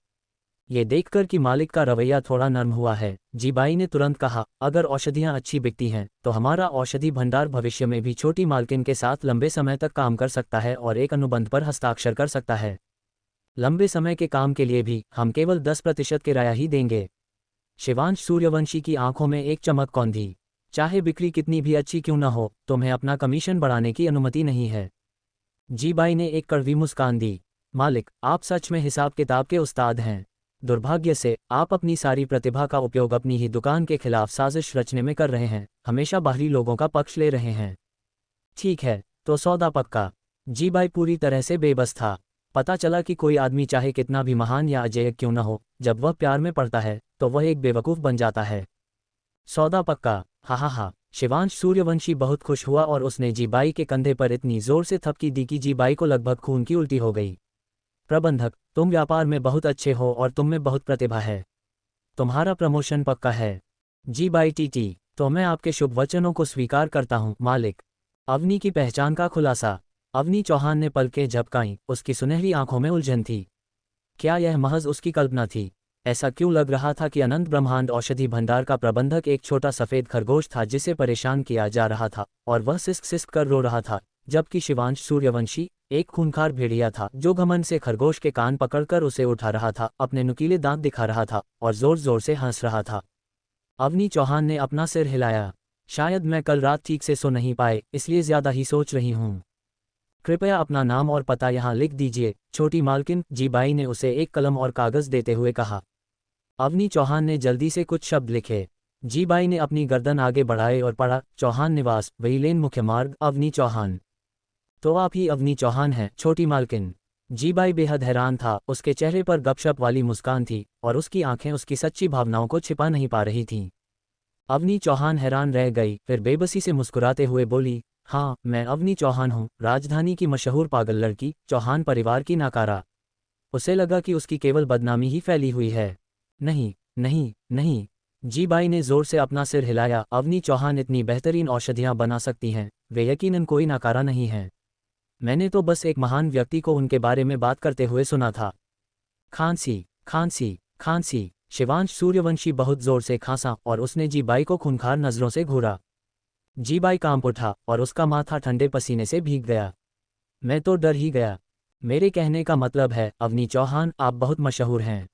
A: ये देखकर कि मालिक का रवैया थोड़ा नर्म हुआ है, जीबाई ने तुरंत कहा, अगर औषधियां अच्छी बिकती हैं तो हमारा औषधि भंडार भविष्य में भी छोटी मालकिन के साथ लंबे समय तक काम कर सकता है और एक अनुबंध पर हस्ताक्षर कर सकता है। लंबे समय के काम के लिए भी हम केवल 10% किराया ही देंगे। शिवांश सूर्यवंशी की आंखों में एक चमक कौंधी। चाहे बिक्री कितनी भी अच्छी क्यों न हो, तुम्हें अपना कमीशन बढ़ाने की अनुमति नहीं है। जीबाई ने एक कड़वी मुस्कान दी। मालिक, आप सच में हिसाब किताब के उस्ताद हैं। दुर्भाग्य से आप अपनी सारी प्रतिभा का उपयोग अपनी ही दुकान के खिलाफ साजिश रचने में कर रहे हैं, हमेशा बाहरी लोगों का पक्ष ले रहे हैं। ठीक है, तो सौदा पक्का। जीबाई पूरी तरह से बेबस था। पता चला कि कोई आदमी चाहे कितना भी महान या अजेय क्यों न हो, जब वह प्यार में पड़ता है तो वह एक बेवकूफ़ बन जाता है। सौदा पक्का। हा। शिवांश सूर्यवंशी बहुत खुश हुआ और उसने जीबाई के कंधे पर इतनी जोर से थपकी दी कि जीबाई को लगभग खून की उल्टी हो गई। प्रबंधक, तुम व्यापार में बहुत अच्छे हो और तुम में बहुत प्रतिभा है। तुम्हारा प्रमोशन पक्का है। जीबाई टीटी, तो मैं आपके शुभ वचनों को स्वीकार करता हूँ मालिक। अवनी की पहचान का खुलासा। अवनी चौहान ने पलकें झपकाईं, उसकी सुनहरी आंखों में उलझन थी। क्या यह महज उसकी कल्पना थी? ऐसा क्यों लग रहा था कि अनंत ब्रह्मांड औषधि भंडार का प्रबंधक एक छोटा सफ़ेद खरगोश था जिसे परेशान किया जा रहा था और वह सिसक सिसक कर रो रहा था, जबकि शिवांश सूर्यवंशी एक खूंखार भेड़िया था जो घमंड से खरगोश के कान पकड़कर उसे उठा रहा था, अपने नुकीले दांत दिखा रहा था और जोर जोर से हंस रहा था। अवनी चौहान ने अपना सिर हिलाया। शायद मैं कल रात ठीक से सो नहीं पाए, इसलिए ज्यादा ही सोच रही हूँ। कृपया अपना नाम और पता यहाँ लिख दीजिए, छोटी मालकिन। जीबाई ने उसे एक कलम और कागज देते हुए कहा। अवनी चौहान ने जल्दी से कुछ शब्द लिखे। जीबाई ने अपनी गर्दन आगे बढ़ाए और पढ़ा, चौहान निवास, वही लेन, मुख्य मार्ग, अवनी चौहान। तो आप ही अवनी चौहान हैं, छोटी मालकिन। जीबाई बेहद हैरान था, उसके चेहरे पर गपशप वाली मुस्कान थी और उसकी आंखें उसकी सच्ची भावनाओं को छिपा नहीं पा रही थीं। अवनी चौहान हैरान रह गई, फिर बेबसी से मुस्कुराते हुए बोली, हाँ, मैं अवनी चौहान हूँ, राजधानी की मशहूर पागल लड़की, चौहान परिवार की नाकारा। उसे लगा कि उसकी केवल बदनामी ही फैली हुई है। नहीं नहीं नहीं। जीबाई ने जोर से अपना सिर हिलाया। अवनी चौहान इतनी बेहतरीन औषधियाँ बना सकती हैं, वे यकीनन कोई नाकारा नहीं हैं। मैंने तो बस एक महान व्यक्ति को उनके बारे में बात करते हुए सुना था। खांसी खांसी खांसी। शिवांश सूर्यवंशी बहुत जोर से खांसा और उसने जीबाई को खूंखार नज़रों से घूरा। जीबाई कांप उठा और उसका माथा ठंडे पसीने से भीग गया। मैं तो डर ही गया। मेरे कहने का मतलब है, अवनी चौहान, आप बहुत मशहूर हैं।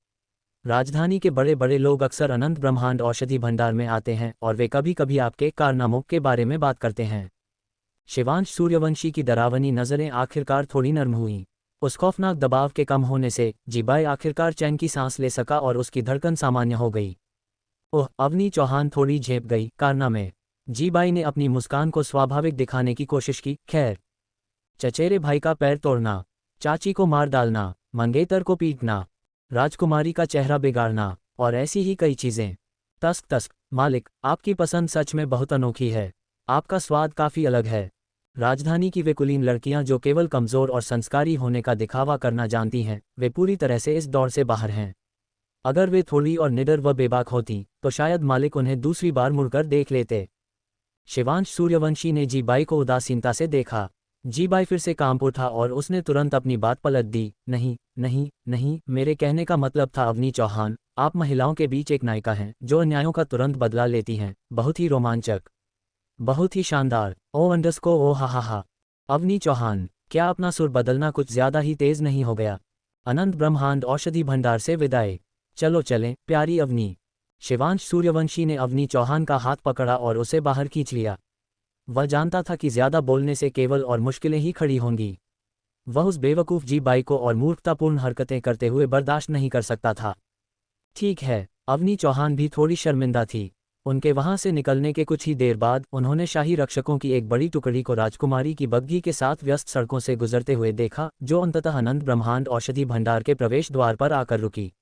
A: राजधानी के बड़े बड़े लोग अक्सर अनंत ब्रह्मांड औषधि भंडार में आते हैं और वे कभी कभी आपके कारनामों के बारे में बात करते हैं। शिवांश सूर्यवंशी की डरावनी नज़रें आखिरकार थोड़ी नर्म हुईं। उस खौफनाक दबाव के कम होने से जीबाई आखिरकार चैन की सांस ले सका और उसकी धड़कन सामान्य हो गई। ओह, अवनी चौहान थोड़ी झेप गई। कारनामे। जीबाई ने अपनी मुस्कान को स्वाभाविक दिखाने की कोशिश की। खैर, चचेरे भाई का पैर तोड़ना, चाची को मार डालना, मंगेतर को पीटना, राजकुमारी का चेहरा बिगाड़ना और ऐसी ही कई चीज़ें। तस्क तस्क। मालिक, आपकी पसंद सच में बहुत अनोखी है। आपका स्वाद काफ़ी अलग है। राजधानी की वे कुलीन लड़कियां जो केवल कमज़ोर और संस्कारी होने का दिखावा करना जानती हैं, वे पूरी तरह से इस दौड़ से बाहर हैं। अगर वे थोड़ी और निडर व बेबाक होती तो शायद मालिक उन्हें दूसरी बार मुड़कर देख लेते। शिवांश सूर्यवंशी ने जीबाई को उदासीनता से देखा। जीबाई फिर से कांप उठा और उसने तुरंत अपनी बात पलट दी। नहीं नहीं नहीं, मेरे कहने का मतलब था अवनी चौहान, आप महिलाओं के बीच एक नायिका हैं जो अन्यायों का तुरंत बदला लेती हैं। बहुत ही रोमांचक, बहुत ही शानदार। ओ हा। अवनी चौहान, क्या अपना सुर बदलना कुछ ज्यादा ही तेज नहीं हो गया? अनंत ब्रह्मांड औषधि भंडार से विदाई। चलो चलें प्यारी अवनी। शिवांश सूर्यवंशी ने अवनी चौहान का हाथ पकड़ा और उसे बाहर खींच लिया। वह जानता था कि ज्यादा बोलने से केवल और मुश्किलें ही खड़ी होंगी। वह उस बेवकूफ जी बाई को और मूर्खतापूर्ण हरकतें करते हुए बर्दाश्त नहीं कर सकता था। ठीक है, अवनी चौहान भी थोड़ी शर्मिंदा थी। उनके वहां से निकलने के कुछ ही देर बाद उन्होंने शाही रक्षकों की एक बड़ी टुकड़ी को राजकुमारी की बग्घी के साथ व्यस्त सड़कों से गुजरते हुए देखा, जो अंततः अनंत ब्रह्मांड औषधि भंडार के प्रवेश द्वार पर आकर रुकी।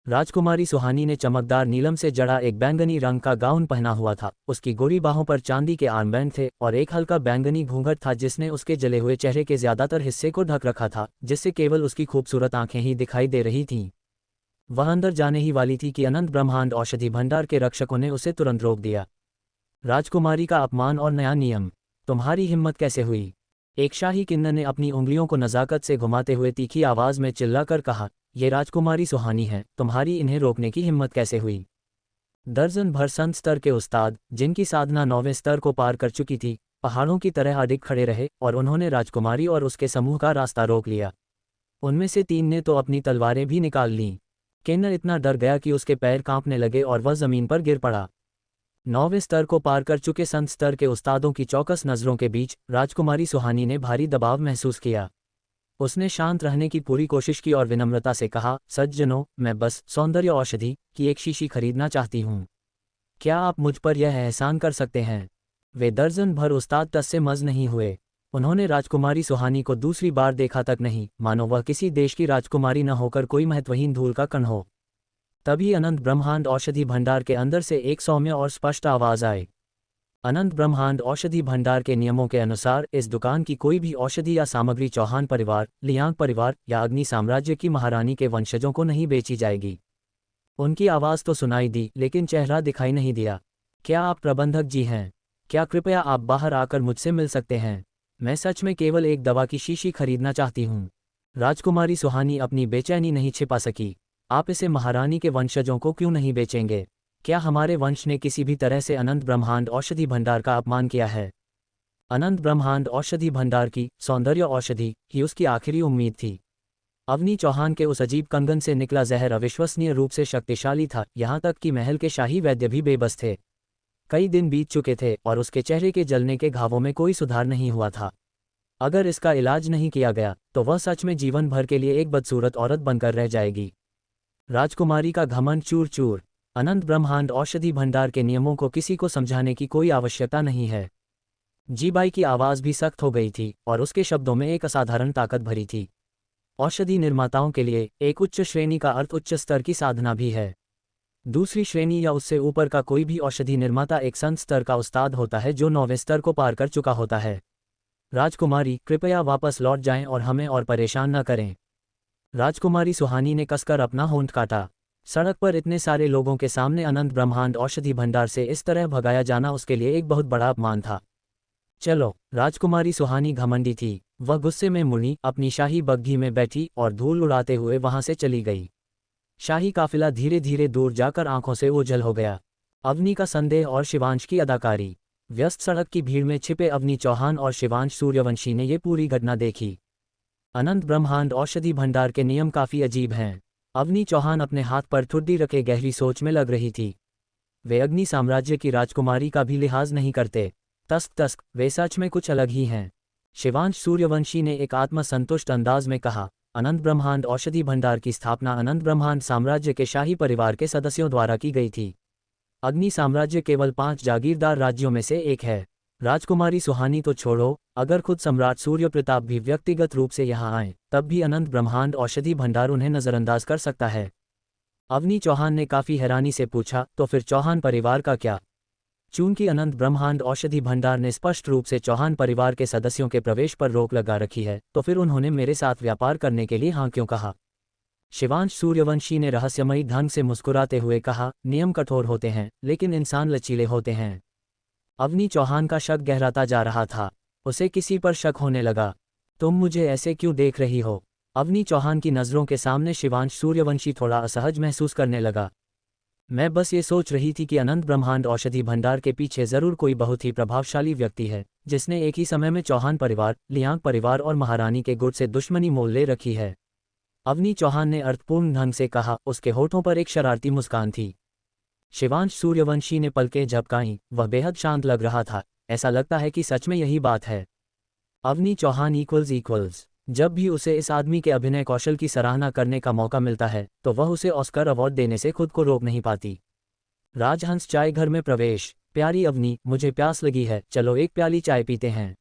A: राजकुमारी सुहानी ने चमकदार नीलम से जड़ा एक बैंगनी रंग का गाउन पहना हुआ था। उसकी गोरी बाहों पर चांदी के आर्मबैंड थे और एक हल्का बैंगनी घूंघट था जिसने उसके जले हुए चेहरे के ज्यादातर हिस्से को ढक रखा था, जिससे केवल उसकी खूबसूरत आंखें ही दिखाई दे रही थीं। वह अंदर जाने ही वाली थी कि अनंत ब्रह्मांड औषधि भंडार के रक्षकों ने उसे तुरंत रोक दिया। राजकुमारी का अपमान और नया नियम, तुम्हारी हिम्मत कैसे हुई? एक शाही किन्नर ने अपनी उंगलियों को नज़ाकत से घुमाते हुए तीखी आवाज में चिल्लाकर कहा, ये राजकुमारी सुहानी है, तुम्हारी इन्हें रोकने की हिम्मत कैसे हुई? दर्जन भर संत स्तर के उस्ताद, जिनकी साधना 9वें स्तर को पार कर चुकी थी, पहाड़ों की तरह अडिग खड़े रहे और उन्होंने राजकुमारी और उसके समूह का रास्ता रोक लिया। उनमें से 3 ने तो अपनी तलवारें भी निकाल लीं। किन्नर इतना डर गया कि उसके पैर कांपने लगे और वह जमीन पर गिर पड़ा। 9वें स्तर को पार कर चुके संत स्तर के उस्तादों की चौकस नजरों के बीच राजकुमारी सुहानी ने भारी दबाव महसूस किया। उसने शांत रहने की पूरी कोशिश की और विनम्रता से कहा, सज्जनों, मैं बस सौंदर्य औषधि की एक शीशी खरीदना चाहती हूँ। क्या आप मुझ पर यह एहसान कर सकते हैं? वे दर्जन भर उस्ताद टस से मज नहीं हुए। उन्होंने राजकुमारी सुहानी को दूसरी बार देखा तक नहीं, मानो वह किसी देश की राजकुमारी न होकर कोई महत्वहीन धूल का कण हो। तभी अनंत ब्रह्मांड औषधि भंडार के अंदर से एक सौम्य और स्पष्ट आवाज आई। अनंत ब्रह्मांड औषधि भंडार के नियमों के अनुसार इस दुकान की कोई भी औषधि या सामग्री चौहान परिवार, लियांग परिवार या अग्नि साम्राज्य की महारानी के वंशजों को नहीं बेची जाएगी। उनकी आवाज तो सुनाई दी, लेकिन चेहरा दिखाई नहीं दिया। क्या आप प्रबंधक जी हैं? क्या कृपया आप बाहर आकर मुझसे मिल सकते हैं? मैं सच में केवल एक दवा की शीशी खरीदना चाहती हूँ। राजकुमारी सुहानी अपनी बेचैनी नहीं छिपा सकी। आप इसे महारानी के वंशजों को क्यों नहीं बेचेंगे? क्या हमारे वंश ने किसी भी तरह से अनंत ब्रह्मांड औषधि भंडार का अपमान किया है? अनंत ब्रह्मांड औषधि भंडार की सौंदर्य औषधि ही उसकी आखिरी उम्मीद थी। अवनी चौहान के उस अजीब कंगन से निकला जहर अविश्वसनीय रूप से शक्तिशाली था, यहाँ तक कि महल के शाही वैद्य भी बेबस थे। कई दिन बीत चुके थे और उसके चेहरे के जलने के घावों में कोई सुधार नहीं हुआ था। अगर इसका इलाज नहीं किया गया तो वह सच में जीवन भर के लिए एक बदसूरत औरत बनकर रह जाएगी। राजकुमारी का घमंड चूर चूर। अनंत ब्रह्मांड औषधि भंडार के नियमों को किसी को समझाने की कोई आवश्यकता नहीं है। जीबाई की आवाज भी सख्त हो गई थी और उसके शब्दों में एक असाधारण ताकत भरी थी। औषधि निर्माताओं के लिए एक उच्च श्रेणी का अर्थ उच्च स्तर की साधना भी है। दूसरी श्रेणी या उससे ऊपर का कोई भी औषधि निर्माता एक संत स्तर का उस्ताद होता है जो 9वें स्तर को पार कर चुका होता है। राजकुमारी, कृपया वापस लौट जाएं और हमें और परेशान न करें। राजकुमारी सुहानी ने कसकर अपना होंठ काटा। सड़क पर इतने सारे लोगों के सामने अनंत ब्रह्मांड औषधि भंडार से इस तरह भगाया जाना उसके लिए एक बहुत बड़ा अपमान था। चलो, राजकुमारी सुहानी घमंडी थी। वह गुस्से में मुड़ी, अपनी शाही बग्घी में बैठी और धूल उड़ाते हुए वहां से चली गई। शाही काफिला धीरे धीरे दूर जाकर आंखों से ओझल हो गया। अवनी का संदेह और शिवांश की अदाकारी। व्यस्त सड़क की भीड़ में छिपे अवनी चौहान और शिवांश सूर्यवंशी ने ये पूरी घटना देखी। अनंत ब्रह्मांड औषधि भंडार के नियम काफी अजीब हैं। अवनी चौहान अपने हाथ पर ठुड्डी रखे गहरी सोच में लग रही थी। वे अग्नि साम्राज्य की राजकुमारी का भी लिहाज नहीं करते। तस्क, वे सच में कुछ अलग ही हैं। शिवांश सूर्यवंशी ने एक आत्मसंतुष्ट अंदाज में कहा, अनंत ब्रह्मांड औषधि भंडार की स्थापना अनंत ब्रह्मांड साम्राज्य के शाही परिवार के सदस्यों द्वारा की गई थी। अग्नि साम्राज्य केवल 5 जागीरदार राज्यों में से एक है। राजकुमारी सुहानी तो छोड़ो, अगर खुद सम्राट सूर्य प्रताप भी व्यक्तिगत रूप से यहाँ आए तब भी अनंत ब्रह्मांड औषधि भंडार उन्हें नजरअंदाज कर सकता है। अवनी चौहान ने काफी हैरानी से पूछा, तो फिर चौहान परिवार का क्या? चूंकि अनंत ब्रह्मांड औषधि भंडार ने स्पष्ट रूप से चौहान परिवार के सदस्यों के प्रवेश पर रोक लगा रखी है, तो फिर उन्होंने मेरे साथ व्यापार करने के लिए हाँ क्यों कहा? शिवांश सूर्यवंशी ने रहस्यमयी ढंग से मुस्कुराते हुए कहा, नियम कठोर होते हैं लेकिन इंसान लचीले होते हैं। अवनी चौहान का शक गहराता जा रहा था। उसे किसी पर शक होने लगा। तुम मुझे ऐसे क्यों देख रही हो? अवनी चौहान की नज़रों के सामने शिवांश सूर्यवंशी थोड़ा असहज महसूस करने लगा। मैं बस ये सोच रही थी कि अनंत ब्रह्मांड औषधि भंडार के पीछे ज़रूर कोई बहुत ही प्रभावशाली व्यक्ति है, जिसने एक ही समय में चौहान परिवार, लियांग परिवार और महारानी के गुट से दुश्मनी मोल ले रखी है। अवनी चौहान ने अर्थपूर्ण ढंग से कहा, उसके होठों पर एक शरारती मुस्कान थी। शिवांश सूर्यवंशी ने पलकें झपकाईं, वह बेहद शांत लग रहा था, ऐसा लगता है कि सच में यही बात है। अवनी चौहान इक्वल्स जब भी उसे इस आदमी के अभिनय कौशल की सराहना करने का मौका मिलता है तो वह उसे ऑस्कर अवार्ड देने से खुद को रोक नहीं पाती। राजहंस चाय घर में प्रवेश। प्यारी अवनी, मुझे प्यास लगी है, चलो एक प्याली चाय पीते हैं।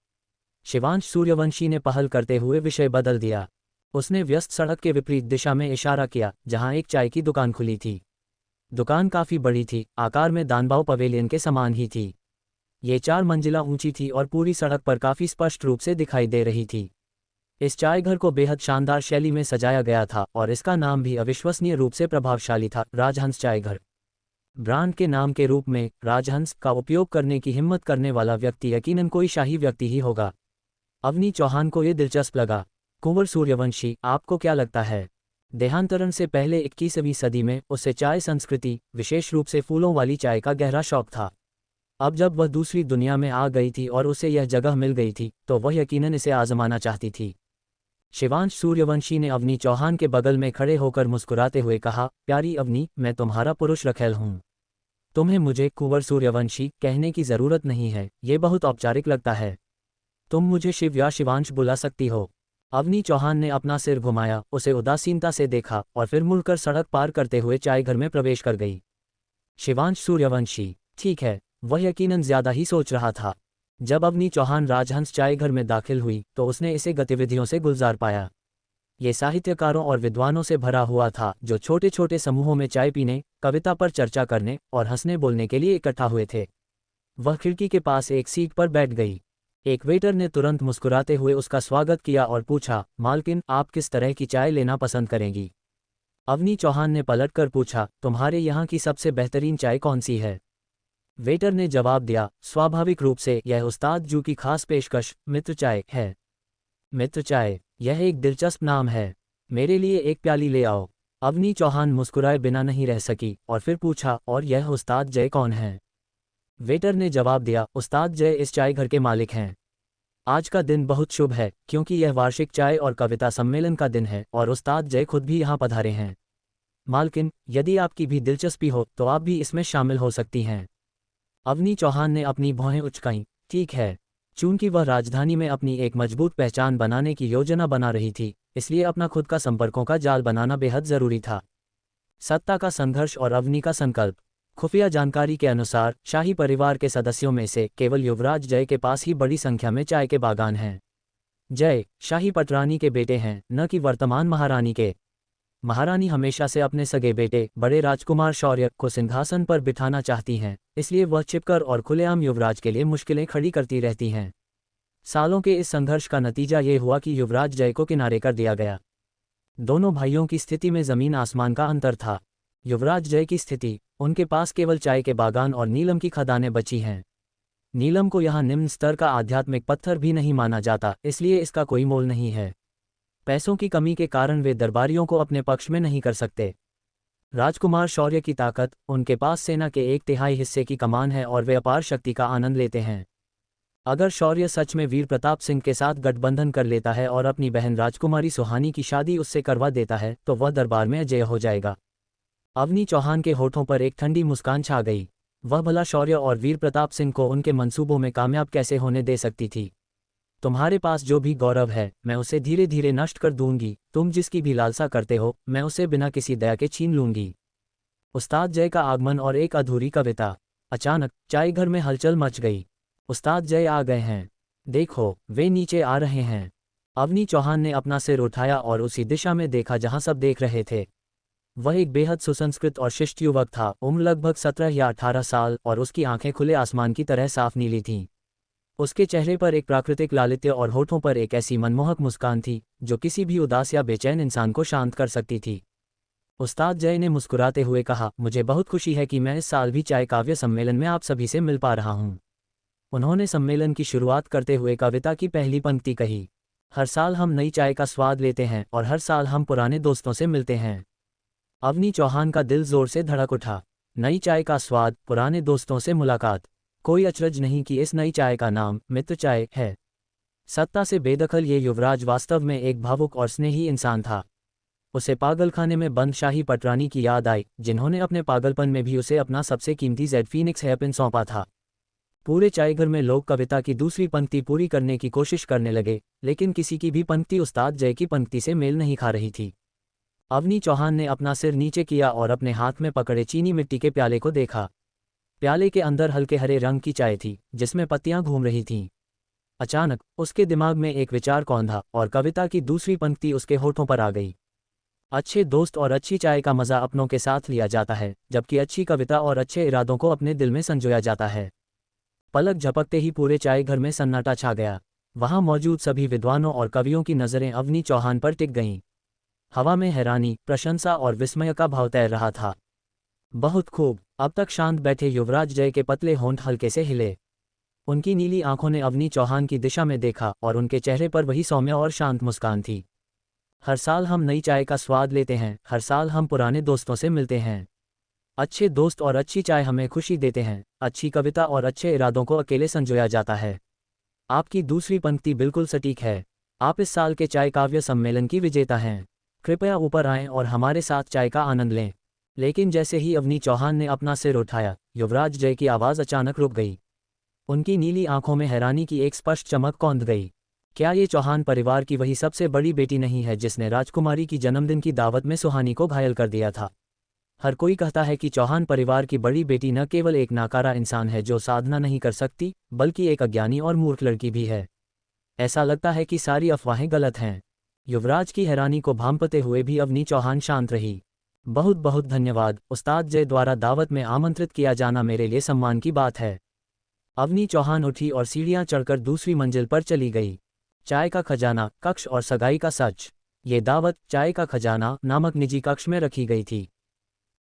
A: शिवांश सूर्यवंशी ने पहल करते हुए विषय बदल दिया। उसने व्यस्त सड़क के विपरीत दिशा में इशारा किया, जहां एक चाय की दुकान खुली थी। दुकान काफी बड़ी थी, आकार में दानबाव पवेलियन के समान ही थी। ये 4 मंजिला ऊंची थी और पूरी सड़क पर काफी स्पष्ट रूप से दिखाई दे रही थी। इस चाय घर को बेहद शानदार शैली में सजाया गया था और इसका नाम भी अविश्वसनीय रूप से प्रभावशाली था, राजहंस चाय घर। ब्रांड के नाम के रूप में राजहंस का उपयोग करने की हिम्मत करने वाला व्यक्ति यकीनन कोई शाही व्यक्ति ही होगा। अवनी चौहान को ये दिलचस्प लगा। कुंवर सूर्यवंशी, आपको क्या लगता है? देहांतरण से पहले 21वीं सदी में उसे चाय संस्कृति, विशेष रूप से फूलों वाली चाय का गहरा शौक था। अब जब वह दूसरी दुनिया में आ गई थी और उसे यह जगह मिल गई थी तो वह यकीनन इसे आजमाना चाहती थी। शिवांश सूर्यवंशी ने अवनी चौहान के बगल में खड़े होकर मुस्कुराते हुए कहा, प्यारी अवनी, मैं तुम्हारा पुरुष रखेल हूँ। तुम्हें मुझे कुंवर सूर्यवंशी कहने की ज़रूरत नहीं है, ये बहुत औपचारिक लगता है। तुम मुझे शिव या शिवांश बुला सकती हो। अवनी चौहान ने अपना सिर घुमाया, उसे उदासीनता से देखा और फिर मुड़कर सड़क पार करते हुए चाय घर में प्रवेश कर गई। शिवांश सूर्यवंशी, ठीक है, वह यकीनन ज्यादा ही सोच रहा था। जब अवनी चौहान राजहंस चाय घर में दाखिल हुई तो उसने इसे गतिविधियों से गुलजार पाया। ये साहित्यकारों और विद्वानों से भरा हुआ था जो छोटे छोटे समूहों में चाय पीने, कविता पर चर्चा करने और हंसने बोलने के लिए इकट्ठा हुए थे। वह खिड़की के पास एक सीट पर बैठ गई। एक वेटर ने तुरंत मुस्कुराते हुए उसका स्वागत किया और पूछा, मालकिन, आप किस तरह की चाय लेना पसंद करेंगी? अवनी चौहान ने पलटकर पूछा, तुम्हारे यहाँ की सबसे बेहतरीन चाय कौन सी है? वेटर ने जवाब दिया, स्वाभाविक रूप से यह उस्ताद जू की खास पेशकश मित्र चाय है। मित्र चाय, यह एक दिलचस्प नाम है। मेरे लिए एक प्याली ले आओ। अवनी चौहान मुस्कुराए बिना नहीं रह सकी और फिर पूछा, और यह उस्ताद जय कौन है? वेटर ने जवाब दिया, उस्ताद जय इस चाय घर के मालिक हैं। आज का दिन बहुत शुभ है क्योंकि यह वार्षिक चाय और कविता सम्मेलन का दिन है और उस्ताद जय खुद भी यहाँ पधारे हैं। मालकिन, यदि आपकी भी दिलचस्पी हो तो आप भी इसमें शामिल हो सकती हैं। अवनी चौहान ने अपनी भौहें उचकाईं। ठीक है। चूंकि वह राजधानी में अपनी एक मजबूत पहचान बनाने की योजना बना रही थी, इसलिए अपना खुद का संपर्कों का जाल बनाना बेहद जरूरी था। सत्ता का संघर्ष और अवनी का संकल्प। खुफिया जानकारी के अनुसार शाही परिवार के सदस्यों में से केवल युवराज जय के पास ही बड़ी संख्या में चाय के बागान हैं। जय शाही पटरानी के बेटे हैं, न कि वर्तमान महारानी के। महारानी हमेशा से अपने सगे बेटे बड़े राजकुमार शौर्य को सिंहासन पर बिठाना चाहती हैं, इसलिए वह छिपकर और खुलेआम युवराज के लिए मुश्किलें खड़ी करती रहती हैं। सालों के इस संघर्ष का नतीजा ये हुआ कि युवराज जय को किनारे कर दिया गया। दोनों भाइयों की स्थिति में जमीन आसमान का अंतर था। युवराज जय की स्थिति, उनके पास केवल चाय के बागान और नीलम की खदानें बची हैं। नीलम को यहाँ निम्न स्तर का आध्यात्मिक पत्थर भी नहीं माना जाता, इसलिए इसका कोई मोल नहीं है। पैसों की कमी के कारण वे दरबारियों को अपने पक्ष में नहीं कर सकते। राजकुमार शौर्य की ताकत, उनके पास सेना के 1/3 हिस्से की कमान है और वे अपार शक्ति का आनंद लेते हैं। अगर शौर्य सच में वीर प्रताप सिंह के साथ गठबंधन कर लेता है और अपनी बहन राजकुमारी सुहानी की शादी उससे करवा देता है तो वह दरबार में अजय हो जाएगा। अवनी चौहान के होठों पर एक ठंडी मुस्कान छा गई। वह भला शौर्य और वीर प्रताप सिंह को उनके मंसूबों में कामयाब कैसे होने दे सकती थी? तुम्हारे पास जो भी गौरव है मैं उसे धीरे धीरे नष्ट कर दूंगी। तुम जिसकी भी लालसा करते हो मैं उसे बिना किसी दया के छीन लूंगी। उस्ताद जय का आगमन और एक अधूरी कविता। अचानक चाय घर में हलचल मच गई। उस्ताद जय आ गए हैं, देखो वे नीचे आ रहे हैं। अवनी चौहान ने अपना सिर उठाया और उसी दिशा में देखा जहां सब देख रहे थे। वह एक बेहद सुसंस्कृत और शिष्ट युवक था, उम्र लगभग 17 या 18 साल, और उसकी आंखें खुले आसमान की तरह साफ नीली थीं। उसके चेहरे पर एक प्राकृतिक लालित्य और होठों पर एक ऐसी मनमोहक मुस्कान थी जो किसी भी उदास या बेचैन इंसान को शांत कर सकती थी। उस्ताद जय ने मुस्कुराते हुए कहा, मुझे बहुत खुशी है कि मैं इस साल भी चाय काव्य सम्मेलन में आप सभी से मिल पा रहा हूँ। उन्होंने सम्मेलन की शुरुआत करते हुए कविता की पहली पंक्ति कही। हर साल हम नई चाय का स्वाद लेते हैं और हर साल हम पुराने दोस्तों से मिलते हैं। अवनी चौहान का दिल जोर से धड़क उठा। नई चाय का स्वाद, पुराने दोस्तों से मुलाकात। कोई अचरज नहीं कि इस नई चाय का नाम मित्र चाय है। सत्ता से बेदखल ये युवराज वास्तव में एक भावुक और स्नेही इंसान था। उसे पागलखाने में बंद शाही पटरानी की याद आई, जिन्होंने अपने पागलपन में भी उसे अपना सबसे कीमती जेड फीनिक्स हेयरपिन सौंपा था। पूरे चायघर में लोग कविता की दूसरी पंक्ति पूरी करने की कोशिश करने लगे, लेकिन किसी की भी पंक्ति उस्ताद जय की पंक्ति से मेल नहीं खा रही थी। अवनी चौहान ने अपना सिर नीचे किया और अपने हाथ में पकड़े चीनी मिट्टी के प्याले को देखा। प्याले के अंदर हल्के हरे रंग की चाय थी, जिसमें पत्तियां घूम रही थीं। अचानक उसके दिमाग में एक विचार कौंधा और कविता की दूसरी पंक्ति उसके होठों पर आ गई। अच्छे दोस्त और अच्छी चाय का मज़ा अपनों के साथ लिया जाता है, जबकि अच्छी कविता और अच्छे इरादों को अपने दिल में संजोया जाता है। पलक झपकते ही पूरे चाय घर में सन्नाटा छा गया। वहां मौजूद सभी विद्वानों और कवियों की नज़रें अवनी चौहान पर टिक गईं। हवा में हैरानी, प्रशंसा और विस्मय का भाव तैर रहा था। बहुत खूब। अब तक शांत बैठे युवराज जय के पतले होंठ हल्के से हिले। उनकी नीली आंखों ने अवनी चौहान की दिशा में देखा और उनके चेहरे पर वही सौम्य और शांत मुस्कान थी। हर साल हम नई चाय का स्वाद लेते हैं, हर साल हम पुराने दोस्तों से मिलते हैं। अच्छे दोस्त और अच्छी चाय हमें खुशी देते हैं, अच्छी कविता और अच्छे इरादों को अकेले संजोया जाता है। आपकी दूसरी पंक्ति बिल्कुल सटीक है। आप इस साल के चाय काव्य सम्मेलन की विजेता हैं। कृपया ऊपर आएं और हमारे साथ चाय का आनंद लें। लेकिन जैसे ही अवनी चौहान ने अपना सिर उठाया, युवराज जय की आवाज़ अचानक रुक गई। उनकी नीली आंखों में हैरानी की एक स्पष्ट चमक कौंध गई। क्या ये चौहान परिवार की वही सबसे बड़ी बेटी नहीं है जिसने राजकुमारी की जन्मदिन की दावत में सुहानी को घायल कर दिया था? हर कोई कहता है कि चौहान परिवार की बड़ी बेटी न केवल एक नाकारा इंसान है जो साधना नहीं कर सकती, बल्कि एक अज्ञानी और मूर्ख लड़की भी है। ऐसा लगता है कि सारी अफवाहें गलत हैं। युवराज की हैरानी को भांपते हुए भी अवनी चौहान शांत रही। बहुत बहुत धन्यवाद, उस्ताद जय द्वारा दावत में आमंत्रित किया जाना मेरे लिए सम्मान की बात है। अवनी चौहान उठी और सीढ़ियां चढ़कर दूसरी मंजिल पर चली गई। चाय का खजाना, कक्ष और सगाई का सच। ये दावत चाय का खजाना नामक निजी कक्ष में रखी गई थी।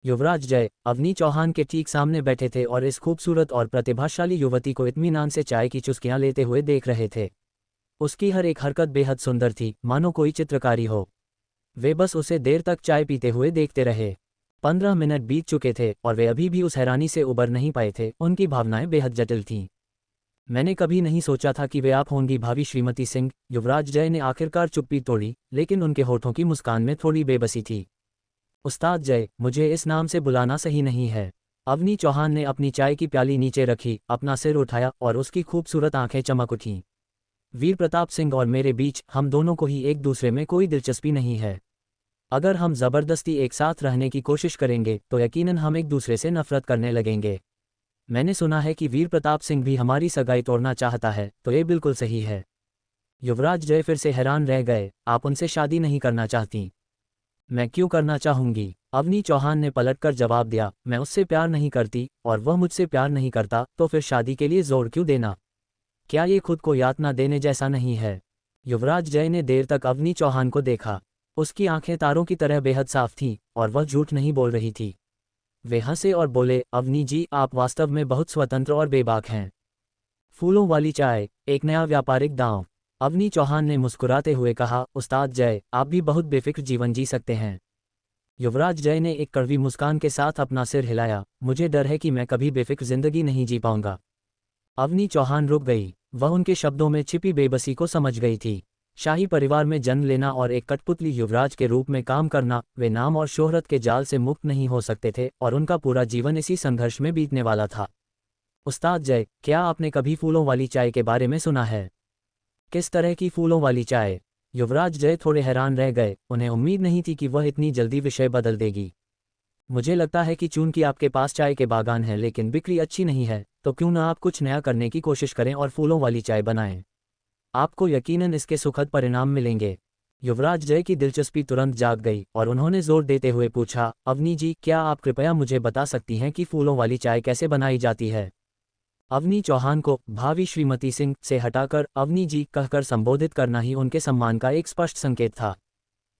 A: युवराज जय अवनी चौहान के ठीक सामने बैठे थे और इस खूबसूरत और प्रतिभाशाली युवती को इत्मीनान से चाय की चुस्कियां लेते हुए देख रहे थे। उसकी हर एक हरकत बेहद सुंदर थी, मानो कोई चित्रकारी हो। वे बस उसे देर तक चाय पीते हुए देखते रहे। 15 मिनट बीत चुके थे और वे अभी भी उस हैरानी से उबर नहीं पाए थे। उनकी भावनाएं बेहद जटिल थीं। मैंने कभी नहीं सोचा था कि वे आप होंगी भावी श्रीमती सिंह। युवराज जय ने आखिरकार चुप्पी तोड़ी, लेकिन उनके होठों की मुस्कान में थोड़ी बेबसी थी। उस्ताद जय, मुझे इस नाम से बुलाना सही नहीं है। अवनी चौहान ने अपनी चाय की प्याली नीचे रखी, अपना सिर उठाया और उसकी खूबसूरत आंखें चमक उठीं। वीर प्रताप सिंह और मेरे बीच, हम दोनों को ही एक दूसरे में कोई दिलचस्पी नहीं है। अगर हम ज़बरदस्ती एक साथ रहने की कोशिश करेंगे तो यकीनन हम एक दूसरे से नफरत करने लगेंगे। मैंने सुना है कि वीर प्रताप सिंह भी हमारी सगाई तोड़ना चाहता है, तो ये बिल्कुल सही है। युवराज जय फिर से हैरान रह गए। आप उनसे शादी नहीं करना चाहती? मैं क्यों करना चाहूंगी? अवनी चौहान ने पलटकर जवाब दिया, मैं उससे प्यार नहीं करती और वह मुझसे प्यार नहीं करता, तो फिर शादी के लिए जोर क्यों देना? क्या ये खुद को यातना देने जैसा नहीं है? युवराज जय ने देर तक अवनी चौहान को देखा। उसकी आंखें तारों की तरह बेहद साफ थीं और वह झूठ नहीं बोल रही थी। वे हंसे और बोले, अवनी जी, आप वास्तव में बहुत स्वतंत्र और बेबाक हैं। फूलों वाली चाय, एक नया व्यापारिक दांव। अवनी चौहान ने मुस्कुराते हुए कहा, उस्ताद जय, आप भी बहुत बेफिक्र जीवन जी सकते हैं। युवराज जय ने एक कड़वी मुस्कान के साथ अपना सिर हिलाया, मुझे डर है कि मैं कभी बेफिक्र जिंदगी नहीं जी पाऊंगा। अवनी चौहान रुक गई। वह उनके शब्दों में छिपी बेबसी को समझ गई थी। शाही परिवार में जन्म लेना और एक कठपुतली युवराज के रूप में काम करना, वे नाम और शोहरत के जाल से मुक्त नहीं हो सकते थे और उनका पूरा जीवन इसी संघर्ष में बीतने वाला था। उस्ताद जय, क्या आपने कभी फूलों वाली चाय के बारे में सुना है? किस तरह की फूलों वाली चाय? युवराज जय थोड़े हैरान रह गए। उन्हें उम्मीद नहीं थी कि वह इतनी जल्दी विषय बदल देगी। मुझे लगता है कि चूंकि आपके पास चाय के बागान हैं लेकिन बिक्री अच्छी नहीं है, तो क्यों ना आप कुछ नया करने की कोशिश करें और फूलों वाली चाय बनाएं। आपको यकीनन इसके सुखद परिणाम मिलेंगे। युवराज जय की दिलचस्पी तुरंत जाग गई और उन्होंने जोर देते हुए पूछा, अवनी जी, क्या आप कृपया मुझे बता सकती हैं कि फूलों वाली चाय कैसे बनाई जाती है? अवनी चौहान को भावी श्रीमती सिंह से हटाकर अवनी जी कहकर संबोधित करना ही उनके सम्मान का एक स्पष्ट संकेत था।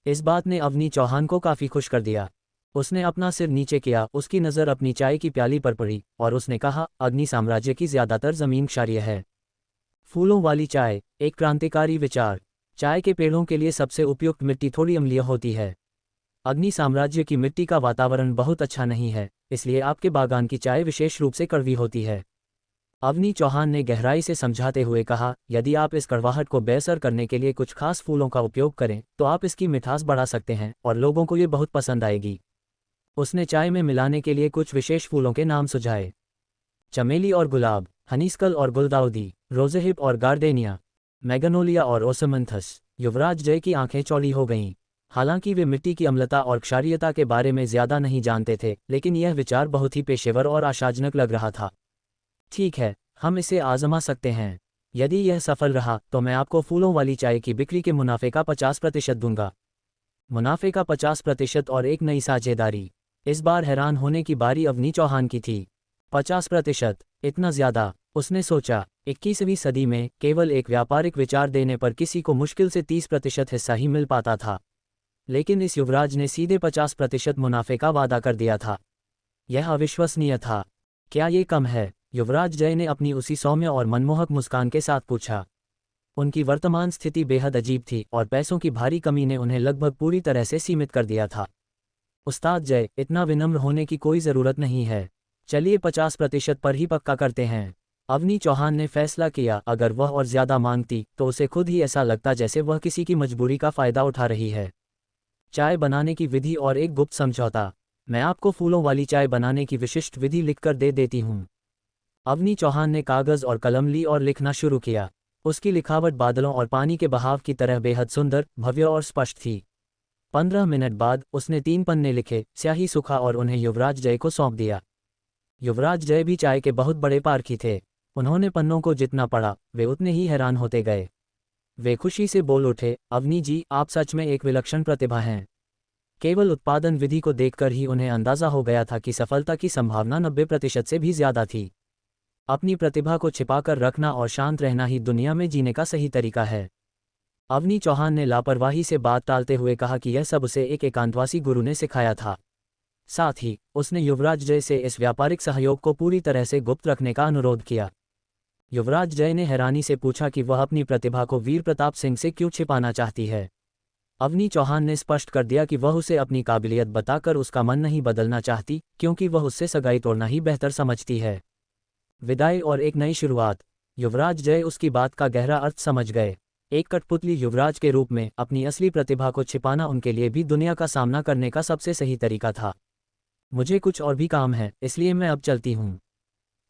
A: इस बात ने अवनी चौहान को काफी खुश कर दिया। उसने अपना सिर नीचे किया, उसकी नज़र अपनी चाय की प्याली पर पड़ी और उसने कहा, अग्नि साम्राज्य की ज्यादातर जमीन क्षारीय है। फूलों वाली चाय, एक क्रांतिकारी विचार। चाय के पेड़ों के लिए सबसे उपयुक्त मिट्टी थोड़ी अम्लीय होती है। अग्नि साम्राज्य की मिट्टी का वातावरण बहुत अच्छा नहीं है, इसलिए आपके बागान की चाय विशेष रूप से कड़वी होती है। अवनी चौहान ने गहराई से समझाते हुए कहा, यदि आप इस कड़वाहट को बेअसर करने के लिए कुछ खास फूलों का उपयोग करें तो आप इसकी मिठास बढ़ा सकते हैं और लोगों को ये बहुत पसंद आएगी। उसने चाय में मिलाने के लिए कुछ विशेष फूलों के नाम सुझाए। चमेली और गुलाब, हनीस्कल और गुलदाउदी, रोजेहिप और गार्डेनिया, मैग्नोलिया और ओसमंथस। युवराज जय की आंखें चौड़ी हो गईं। हालांकि वे मिट्टी की अम्लता और क्षारीयता के बारे में ज्यादा नहीं जानते थे, लेकिन यह विचार बहुत ही पेशेवर और आशाजनक लग रहा था। ठीक है, हम इसे आजमा सकते हैं। यदि यह सफल रहा तो मैं आपको फूलों वाली चाय की बिक्री के मुनाफे का 50% दूंगा। मुनाफे का 50% और एक नई साझेदारी। इस बार हैरान होने की बारी अवनी चौहान की थी। 50%? इतना ज्यादा? उसने सोचा। 21वीं सदी में केवल एक व्यापारिक विचार देने पर किसी को मुश्किल से 30% हिस्सा ही मिल पाता था, लेकिन इस युवराज ने सीधे 50% मुनाफे का वादा कर दिया था। यह अविश्वसनीय था। क्या ये कम है? युवराज जय ने अपनी उसी सौम्य और मनमोहक मुस्कान के साथ पूछा। उनकी वर्तमान स्थिति बेहद अजीब थी और पैसों की भारी कमी ने उन्हें लगभग पूरी तरह से सीमित कर दिया था। उस्ताद जय, इतना विनम्र होने की कोई ज़रूरत नहीं है। चलिए 50% पर ही पक्का करते हैं। अवनी चौहान ने फैसला किया। अगर वह और ज़्यादा मांगती तो उसे खुद ही ऐसा लगता जैसे वह किसी की मजबूरी का फ़ायदा उठा रही है। चाय बनाने की विधि और एक गुप्त समझौता। मैं आपको फूलों वाली चाय बनाने की विशिष्ट विधि लिखकर दे देती हूँ। अवनी चौहान ने कागज़ और कलम ली और लिखना शुरू किया। उसकी लिखावट बादलों और पानी के बहाव की तरह बेहद सुंदर, भव्य और स्पष्ट थी। 15 मिनट बाद उसने 3 पन्ने लिखे, स्याही सुखा और उन्हें युवराज जय को सौंप दिया। युवराज जय भी चाय के बहुत बड़े पारखी थे। उन्होंने पन्नों को जितना पढ़ा वे उतने ही हैरान होते गए। वे खुशी से बोल उठे, अवनी जी, आप सच में एक विलक्षण प्रतिभा हैं। केवल उत्पादन विधि को देखकर ही उन्हें अंदाजा हो गया था कि सफलता की संभावना 90% से भी ज्यादा थी। अपनी प्रतिभा को छिपाकर रखना और शांत रहना ही दुनिया में जीने का सही तरीका है। अवनी चौहान ने लापरवाही से बात टालते हुए कहा कि यह सब उसे एक एकांतवासी गुरु ने सिखाया था। साथ ही उसने युवराज जय से इस व्यापारिक सहयोग को पूरी तरह से गुप्त रखने का अनुरोध किया। युवराज जय ने हैरानी से पूछा कि वह अपनी प्रतिभा को वीर प्रताप सिंह से क्यों छिपाना चाहती है। अवनी चौहान ने स्पष्ट कर दिया कि वह उसे अपनी काबिलियत बताकर उसका मन नहीं बदलना चाहती, क्योंकि वह उससे सगाई तोड़ना ही बेहतर समझती है। विदाई और एक नई शुरुआत। युवराज जय उसकी बात का गहरा अर्थ समझ गए। एक कठपुतली युवराज के रूप में अपनी असली प्रतिभा को छिपाना उनके लिए भी दुनिया का सामना करने का सबसे सही तरीका था। मुझे कुछ और भी काम है, इसलिए मैं अब चलती हूँ।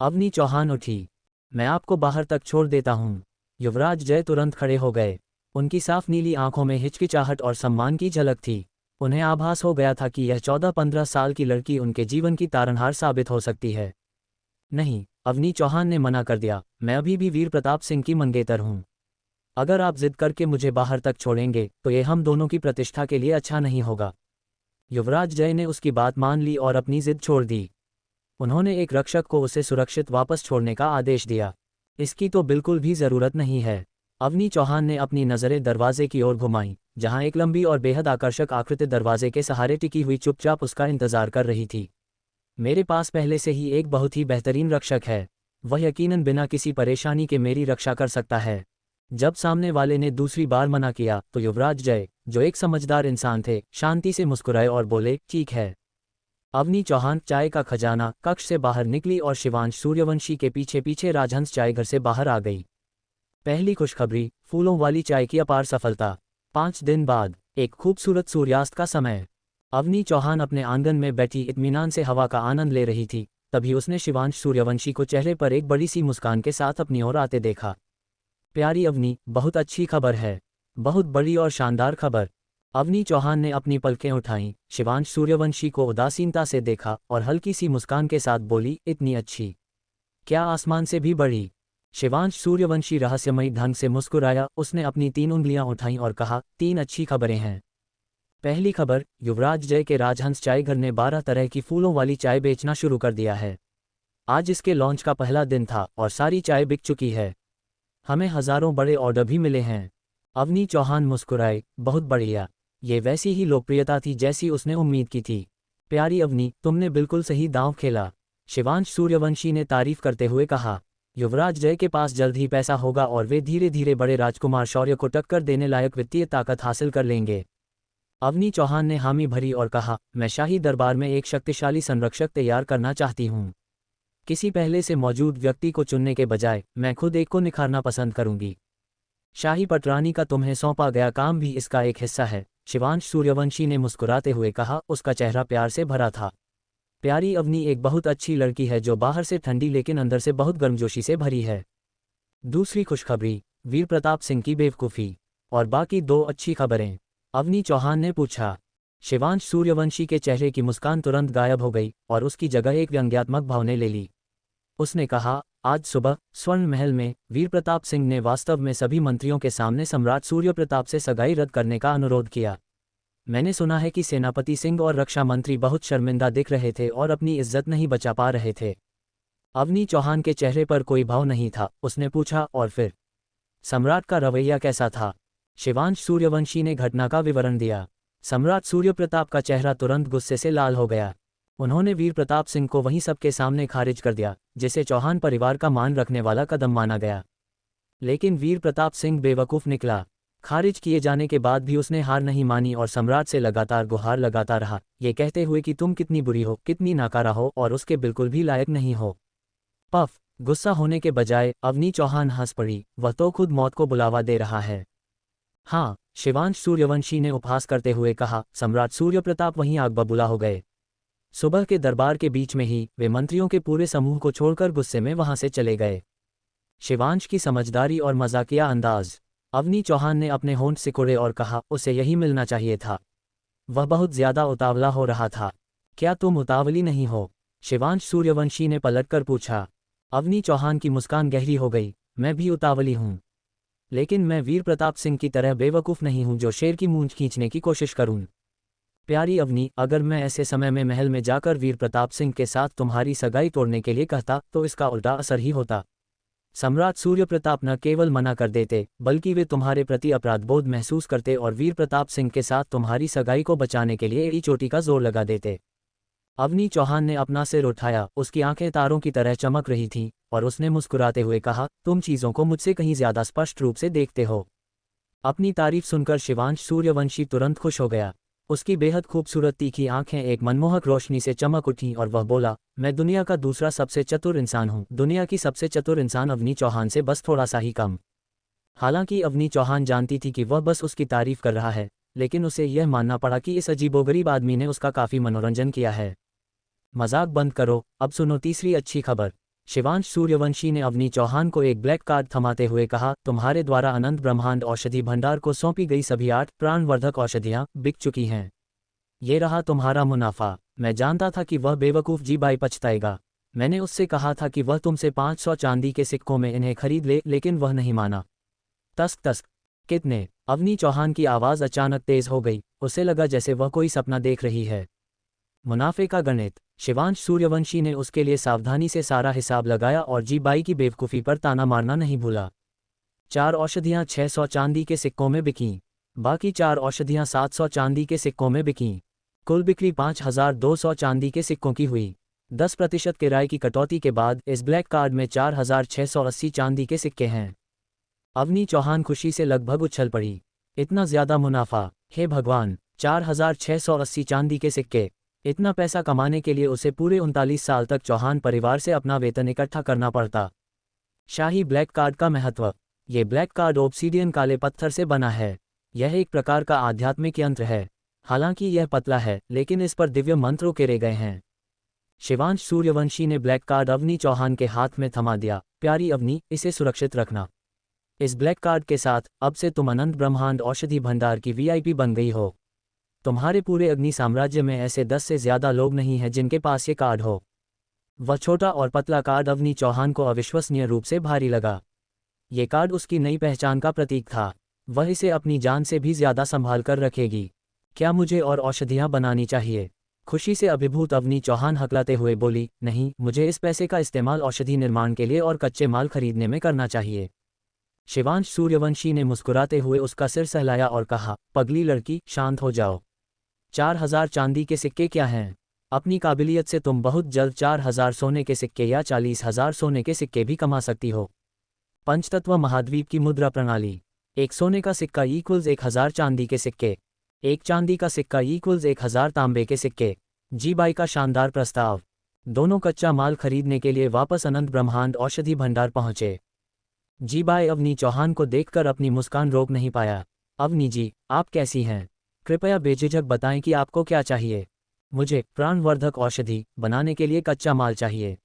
A: अवनी चौहान उठी। मैं आपको बाहर तक छोड़ देता हूँ। युवराज जय तुरंत खड़े हो गए। उनकी साफ नीली आंखों में हिचकिचाहट और सम्मान की झलक थी। उन्हें आभास हो गया था कि यह 14-15 साल की लड़की उनके जीवन की तारनहार साबित हो सकती है। नहीं, अवनी चौहान ने मना कर दिया, मैं अभी भी वीर प्रताप सिंह की मंगेतर हूँ। अगर आप जिद करके मुझे बाहर तक छोड़ेंगे तो ये हम दोनों की प्रतिष्ठा के लिए अच्छा नहीं होगा। युवराज जय ने उसकी बात मान ली और अपनी जिद छोड़ दी। उन्होंने एक रक्षक को उसे सुरक्षित वापस छोड़ने का आदेश दिया। इसकी तो बिल्कुल भी ज़रूरत नहीं है। अवनी चौहान ने अपनी नज़रें दरवाजे की ओर घुमाईं, जहां एक लंबी और बेहद आकर्षक आकृति दरवाजे के सहारे टिकी हुई चुपचाप उसका इंतजार कर रही थी। मेरे पास पहले से ही एक बहुत ही बेहतरीन रक्षक है। वह यकीनन बिना किसी परेशानी के मेरी रक्षा कर सकता है। जब सामने वाले ने दूसरी बार मना किया तो युवराज जय, जो एक समझदार इंसान थे, शांति से मुस्कुराए और बोले, ठीक है। अवनी चौहान चाय का खजाना कक्ष से बाहर निकली और शिवांश सूर्यवंशी के पीछे पीछे राजहंस चाय घर से बाहर आ गई। पहली खुशखबरी, फूलों वाली चाय की अपार सफलता। 5 दिन बाद, एक खूबसूरत सूर्यास्त का समय। अवनी चौहान अपने आंगन में बैठी इत्मीनान से हवा का आनंद ले रही थी, तभी उसने शिवांश सूर्यवंशी को चेहरे पर एक बड़ी सी मुस्कान के साथ अपनी ओर आते देखा। प्यारी अवनी, बहुत अच्छी खबर है। बहुत बड़ी और शानदार खबर। अवनी चौहान ने अपनी पलकें उठाईं, शिवांश सूर्यवंशी को उदासीनता से देखा और हल्की सी मुस्कान के साथ बोली, इतनी अच्छी? क्या आसमान से भी बड़ी? शिवांश सूर्यवंशी रहस्यमयी ढंग से मुस्कुराया। उसने अपनी 3 उंगलियां उठाईं और कहा, 3 अच्छी खबरें हैं। पहली खबर, युवराज जय के राजहंस चाय घर ने 12 तरह की फूलों वाली चाय बेचना शुरू कर दिया है। आज इसके लॉन्च का पहला दिन था और सारी चाय बिक चुकी है। हमें हजारों बड़े ऑर्डर भी मिले हैं। अवनी चौहान मुस्कुराए, बहुत बढ़िया। ये वैसी ही लोकप्रियता थी जैसी उसने उम्मीद की थी। प्यारी अवनी, तुमने बिल्कुल सही दांव खेला, शिवांश सूर्यवंशी ने तारीफ करते हुए कहा। युवराज जय के पास जल्द ही पैसा होगा और वे धीरे धीरे बड़े राजकुमार शौर्य को टक्कर देने लायक वित्तीय ताकत हासिल कर लेंगे। अवनी चौहान ने हामी भरी और कहा, मैं शाही दरबार में एक शक्तिशाली संरक्षक तैयार करना चाहती हूँ। किसी पहले से मौजूद व्यक्ति को चुनने के बजाय मैं खुद एक को निखारना पसंद करूंगी। शाही पटरानी का तुम्हें सौंपा गया काम भी इसका एक हिस्सा है, शिवांश सूर्यवंशी ने मुस्कुराते हुए कहा। उसका चेहरा प्यार से भरा था। प्यारी अवनी एक बहुत अच्छी लड़की है जो बाहर से ठंडी लेकिन अंदर से बहुत गर्मजोशी से भरी है। दूसरी खुशखबरी, वीर प्रताप सिंह की बेवकूफ़ी। और बाकी 2 अच्छी खबरें? अवनी चौहान ने पूछा। शिवांश सूर्यवंशी के चेहरे की मुस्कान तुरंत गायब हो गई और उसकी जगह एक व्यंग्यात्मक भाव ने ले ली। उसने कहा, आज सुबह स्वर्ण महल में वीर प्रताप सिंह ने वास्तव में सभी मंत्रियों के सामने सम्राट सूर्य प्रताप से सगाई रद्द करने का अनुरोध किया। मैंने सुना है कि सेनापति सिंह और रक्षा मंत्री बहुत शर्मिंदा दिख रहे थे और अपनी इज्जत नहीं बचा पा रहे थे। अवनी चौहान के चेहरे पर कोई भाव नहीं था। उसने पूछा, और फिर सम्राट का रवैया कैसा था? शिवांश सूर्यवंशी ने घटना का विवरण दिया। सम्राट सूर्य प्रताप का चेहरा तुरंत गुस्से से लाल हो गया। उन्होंने वीर प्रताप सिंह को वहीं सबके सामने खारिज कर दिया, जिसे चौहान परिवार का मान रखने वाला कदम माना गया। लेकिन वीर प्रताप सिंह बेवकूफ़ निकला। खारिज किए जाने के बाद भी उसने हार नहीं मानी और सम्राट से लगातार गुहार लगाता रहा, ये कहते हुए कि तुम कितनी बुरी हो, कितनी नाकारा हो और उसके बिल्कुल भी लायक नहीं हो। पफ! गुस्सा होने के बजाय अवनी चौहान हंस पड़ी। वह तो खुद मौत को बुलावा दे रहा है। हाँ, शिवांश सूर्यवंशी ने उपहास करते हुए कहा। सम्राट सूर्य प्रताप वहीं आग बबूला हो गए। सुबह के दरबार के बीच में ही वे मंत्रियों के पूरे समूह को छोड़कर गुस्से में वहां से चले गए। शिवांश की समझदारी और मजाकिया अंदाज। अवनी चौहान ने अपने होंठ सिकोड़े और कहा, उसे यही मिलना चाहिए था। वह बहुत ज्यादा उतावला हो रहा था। क्या तुम उतावली नहीं हो? शिवांश सूर्यवंशी ने पलटकर पूछा। अवनी चौहान की मुस्कान गहरी हो गई। मैं भी उतावली हूँ, लेकिन मैं वीर प्रताप सिंह की तरह बेवकूफ़ नहीं हूँ जो शेर की मूंछ खींचने की कोशिश करूँ। प्यारी अवनी, अगर मैं ऐसे समय में महल में जाकर वीर प्रताप सिंह के साथ तुम्हारी सगाई तोड़ने के लिए कहता तो इसका उल्टा असर ही होता। सम्राट सूर्य प्रताप न केवल मना कर देते, बल्कि वे तुम्हारे प्रति अपराधबोध महसूस करते और वीर प्रताप सिंह के साथ तुम्हारी सगाई को बचाने के लिए एड़ी चोटी का जोर लगा देते। अवनी चौहान ने अपना सिर उठाया। उसकी आंखें तारों की तरह चमक रही थीं और उसने मुस्कुराते हुए कहा, तुम चीज़ों को मुझसे कहीं ज्यादा स्पष्ट रूप से देखते हो। अपनी तारीफ सुनकर शिवांश सूर्यवंशी तुरंत खुश हो गया। उसकी बेहद खूबसूरत तीखी आंखें एक मनमोहक रोशनी से चमक उठीं और वह बोला, मैं दुनिया का दूसरा सबसे चतुर इंसान हूँ। दुनिया की सबसे चतुर इंसान अवनी चौहान से बस थोड़ा सा ही कम। हालांकि अवनी चौहान जानती थी कि वह बस उसकी तारीफ कर रहा है, लेकिन उसे यह मानना पड़ा कि इस अजीबोगरीब आदमी ने उसका काफ़ी मनोरंजन किया है। मजाक बंद करो, अब सुनो तीसरी अच्छी खबर। शिवांश सूर्यवंशी ने अवनी चौहान को एक ब्लैक कार्ड थमाते हुए कहा, तुम्हारे द्वारा अनंत ब्रह्मांड औषधि भंडार को सौंपी गई सभी 8 प्राणवर्धक औषधियां बिक चुकी हैं। ये रहा तुम्हारा मुनाफा। मैं जानता था कि वह बेवकूफ़ जी बाई पछताएगा। मैंने उससे कहा था कि वह तुमसे 500 चांदी के सिक्कों में इन्हें खरीद ले, लेकिन वह नहीं माना। तस्क तस्क। कितने? अवनी चौहान की आवाज़ अचानक तेज हो गई। उसे लगा जैसे वह कोई सपना देख रही है। मुनाफे का गणित। शिवांश सूर्यवंशी ने उसके लिए सावधानी से सारा हिसाब लगाया और जी बाई की बेवकूफ़ी पर ताना मारना नहीं भूला। 4 औषधियाँ 600 चांदी के सिक्कों में बिकीं। बाकी 4 औषधियाँ 700 चांदी के सिक्कों में बिकीं। कुल बिक्री 5200 चांदी के सिक्कों की हुई। 10% किराए की कटौती के बाद इस ब्लैक कार्ड में 4680 चांदी के सिक्के हैं। अवनी चौहान खुशी से लगभग उछल पड़ी। इतना ज़्यादा मुनाफा! हे भगवान, 4680 चांदी के सिक्के! इतना पैसा कमाने के लिए उसे पूरे 39 साल तक चौहान परिवार से अपना वेतन इकट्ठा करना पड़ता। शाही ब्लैक कार्ड का महत्व। ये ब्लैक कार्ड ऑब्सीडियन काले पत्थर से बना है। यह एक प्रकार का आध्यात्मिक यंत्र है। हालांकि यह पतला है, लेकिन इस पर दिव्य मंत्र उकेरे गए हैं। शिवांश सूर्यवंशी ने ब्लैक कार्ड अवनी चौहान के हाथ में थमा दिया। प्यारी अवनी, इसे सुरक्षित रखना। इस ब्लैक कार्ड के साथ अब से तुम अनंत ब्रह्मांड औषधि भंडार की VIP बन गई हो। तुम्हारे पूरे अग्नि साम्राज्य में ऐसे 10 से ज्यादा लोग नहीं हैं जिनके पास ये कार्ड हो। वह छोटा और पतला कार्ड अवनी चौहान को अविश्वसनीय रूप से भारी लगा। ये कार्ड उसकी नई पहचान का प्रतीक था। वह इसे अपनी जान से भी ज्यादा संभाल कर रखेगी। क्या मुझे और औषधियाँ बनानी चाहिए? खुशी से अभिभूत अवनी चौहान हकलाते हुए बोली, नहीं, मुझे इस पैसे का इस्तेमाल औषधि निर्माण के लिए और कच्चे माल खरीदने में करना चाहिए। शिवांश सूर्यवंशी ने मुस्कुराते हुए उसका सिर सहलाया और कहा, पगली लड़की, शांत हो जाओ। 4000 चांदी के सिक्के क्या हैं? अपनी काबिलियत से तुम बहुत जल्द 4000 सोने के सिक्के या 40,000 सोने के सिक्के भी कमा सकती हो। पंचतत्व महाद्वीप की मुद्रा प्रणाली। एक सोने का सिक्का इक्वल्स 1000 चांदी के सिक्के। एक चांदी का सिक्का इक्वल्स 1000 तांबे के सिक्के। जीबाई का शानदार प्रस्ताव। दोनों कच्चा माल खरीदने के लिए वापस अनंत ब्रह्मांड औषधि भंडार पहुंचे। जीबाई अवनी चौहान को देखकर अपनी मुस्कान रोक नहीं पाया। अवनी जी, आप कैसी हैं? कृपया बेझिझक बताएं कि आपको क्या चाहिए। मुझे प्राणवर्धक औषधि बनाने के लिए कच्चा माल चाहिए।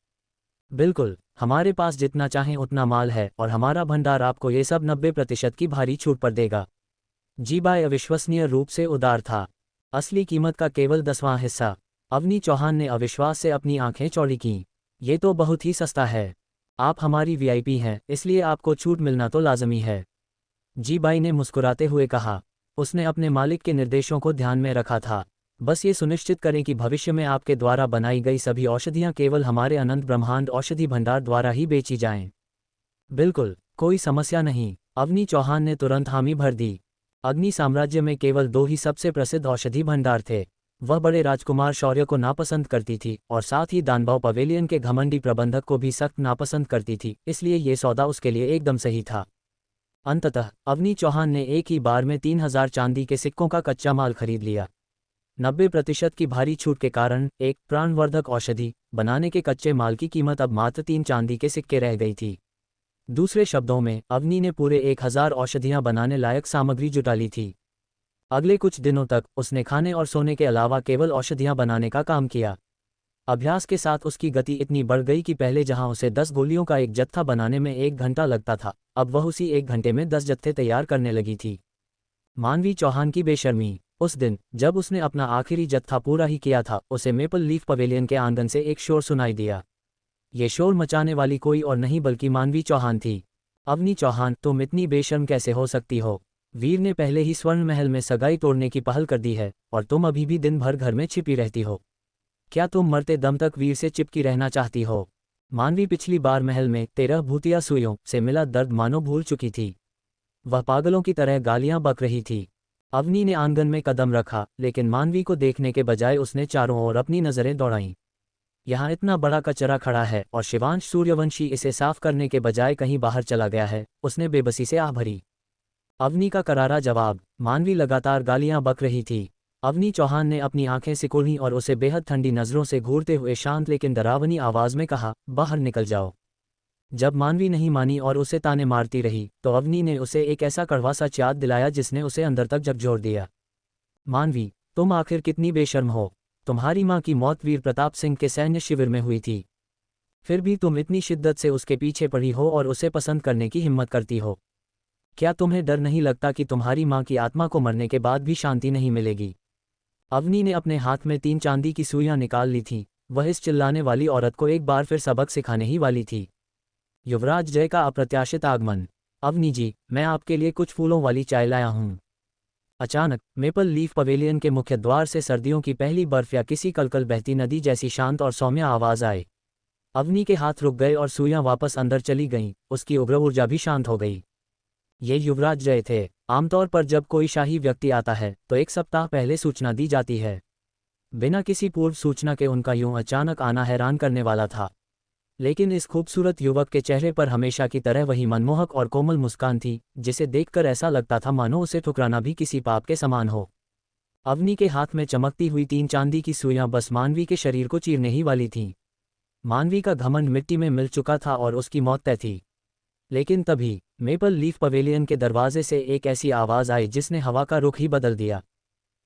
A: बिल्कुल, हमारे पास जितना चाहें उतना माल है और हमारा भंडार आपको ये सब 90% की भारी छूट पर देगा। जीबाई अविश्वसनीय रूप से उदार था। असली कीमत का केवल 10वां हिस्सा। अवनी चौहान ने अविश्वास से अपनी आंखें चौड़ी कीं। ये तो बहुत ही सस्ता है। आप हमारी वीआईपी हैं, इसलिए आपको छूट मिलना तो लाजमी है। जीबाई ने मुस्कुराते हुए कहा। उसने अपने मालिक के निर्देशों को ध्यान में रखा था। बस ये सुनिश्चित करें कि भविष्य में आपके द्वारा बनाई गई सभी औषधियां केवल हमारे अनंत ब्रह्मांड औषधि भंडार द्वारा ही बेची जाएं। बिल्कुल, कोई समस्या नहीं। अवनी चौहान ने तुरंत हामी भर दी। अग्नि साम्राज्य में केवल 2 ही सबसे प्रसिद्ध औषधि भंडार थे। वह बड़े राजकुमार शौर्य को नापसंद करती थी और साथ ही दानभाव पवेलियन के घमंडी प्रबंधक को भी सख्त नापसंद करती थी, इसलिए ये सौदा उसके लिए एकदम सही था। अंततः अवनी चौहान ने एक ही बार में 3000 चांदी के सिक्कों का कच्चा माल खरीद लिया। 90% की भारी छूट के कारण एक प्राणवर्धक औषधि बनाने के कच्चे माल की कीमत अब मात्र 3 चांदी के सिक्के रह गई थी। दूसरे शब्दों में, अवनी ने पूरे 1000 औषधियां बनाने लायक सामग्री जुटा ली थी। अगले कुछ दिनों तक उसने खाने और सोने के अलावा केवल औषधियां बनाने का काम किया। अभ्यास के साथ उसकी गति इतनी बढ़ गई कि पहले जहां उसे 10 गोलियों का एक जत्था बनाने में 1 घंटा लगता था, अब वह उसी 1 घंटे में 10 जत्थे तैयार करने लगी थी। मानवी चौहान की बेशर्मी। उस दिन जब उसने अपना आखिरी जत्था पूरा ही किया था, उसे मेपल लीफ पवेलियन के आंगन से एक शोर सुनाई दिया। ये शोर मचाने वाली कोई और नहीं बल्कि मानवी चौहान थी। अवनी चौहान, तुम इतनी बेशर्म कैसे हो सकती हो? वीर ने पहले ही स्वर्ण महल में सगाई तोड़ने की पहल कर दी है और तुम अभी भी दिन भर घर में छिपी रहती हो। क्या तुम मरते दम तक वीर से चिपकी रहना चाहती हो? मानवी पिछली बार महल में 13 भूतिया सुइयों से मिला दर्द मानो भूल चुकी थी। वह पागलों की तरह गालियां बक रही थी। अवनी ने आंगन में कदम रखा, लेकिन मानवी को देखने के बजाय उसने चारों ओर अपनी नजरें दौड़ाईं। यहाँ इतना बड़ा कचरा खड़ा है और शिवांश सूर्यवंशी इसे साफ करने के बजाय कहीं बाहर चला गया है, उसने बेबसी से आह भरी। अवनी का करारा जवाब। मानवी लगातार गालियां बक रही थी। अवनी चौहान ने अपनी आंखें सिकुड़ी और उसे बेहद ठंडी नजरों से घूरते हुए शांत लेकिन डरावनी आवाज में कहा, बाहर निकल जाओ। जब मानवी नहीं मानी और उसे ताने मारती रही, तो अवनी ने उसे एक ऐसा कड़वा सा याद दिलाया जिसने उसे अंदर तक झकझोर दिया। मानवी, तुम आखिर कितनी बेशर्म हो। तुम्हारी माँ की मौत वीर प्रताप सिंह के सैन्य शिविर में हुई थी। फिर भी तुम इतनी शिद्दत से उसके पीछे पड़ी हो और उसे पसंद करने की हिम्मत करती हो। क्या तुम्हें डर नहीं लगता कि तुम्हारी माँ की आत्मा को मरने के बाद भी शांति नहीं मिलेगी? अवनी ने अपने हाथ में 3 चांदी की सुइयां निकाल ली थीं। वह इस चिल्लाने वाली औरत को एक बार फिर सबक सिखाने ही वाली थी। युवराज जय का अप्रत्याशित आगमन। अवनी जी, मैं आपके लिए कुछ फूलों वाली चाय लाया हूँ। अचानक मेपल लीफ पवेलियन के मुख्य द्वार से सर्दियों की पहली बर्फ या किसी कलकल बहती नदी जैसी शांत और सौम्य आवाज आई। अवनी के हाथ रुक गए और सुइयां वापस अंदर चली गईं, उसकी उग्र ऊर्जा भी शांत हो गई। ये युवराज जय थे। आमतौर पर जब कोई शाही व्यक्ति आता है तो 1 सप्ताह पहले सूचना दी जाती है। बिना किसी पूर्व सूचना के उनका यूं अचानक आना हैरान करने वाला था। लेकिन इस खूबसूरत युवक के चेहरे पर हमेशा की तरह वही मनमोहक और कोमल मुस्कान थी, जिसे देखकर ऐसा लगता था मानो उसे ठुकराना भी किसी पाप के समान हो। अवनी के हाथ में चमकती हुई 3 चांदी की सुइयां बस मानवी के शरीर को चीरने ही वाली थीं। मानवी का घमंड मिट्टी में मिल चुका था और उसकी मौत तय थी। लेकिन तभी मेपल लीफ पवेलियन के दरवाजे से एक ऐसी आवाज आई जिसने हवा का रुख ही बदल दिया।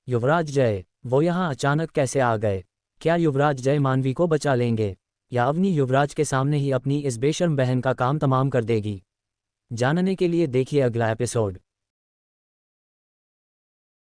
A: युवराज जय, वो यहाँ अचानक कैसे आ गए? क्या युवराज जय मानवी को बचा लेंगे, या अवनी युवराज के सामने ही अपनी इस बेशर्म बहन का काम तमाम कर देगी? जानने के लिए देखिए अगला एपिसोड।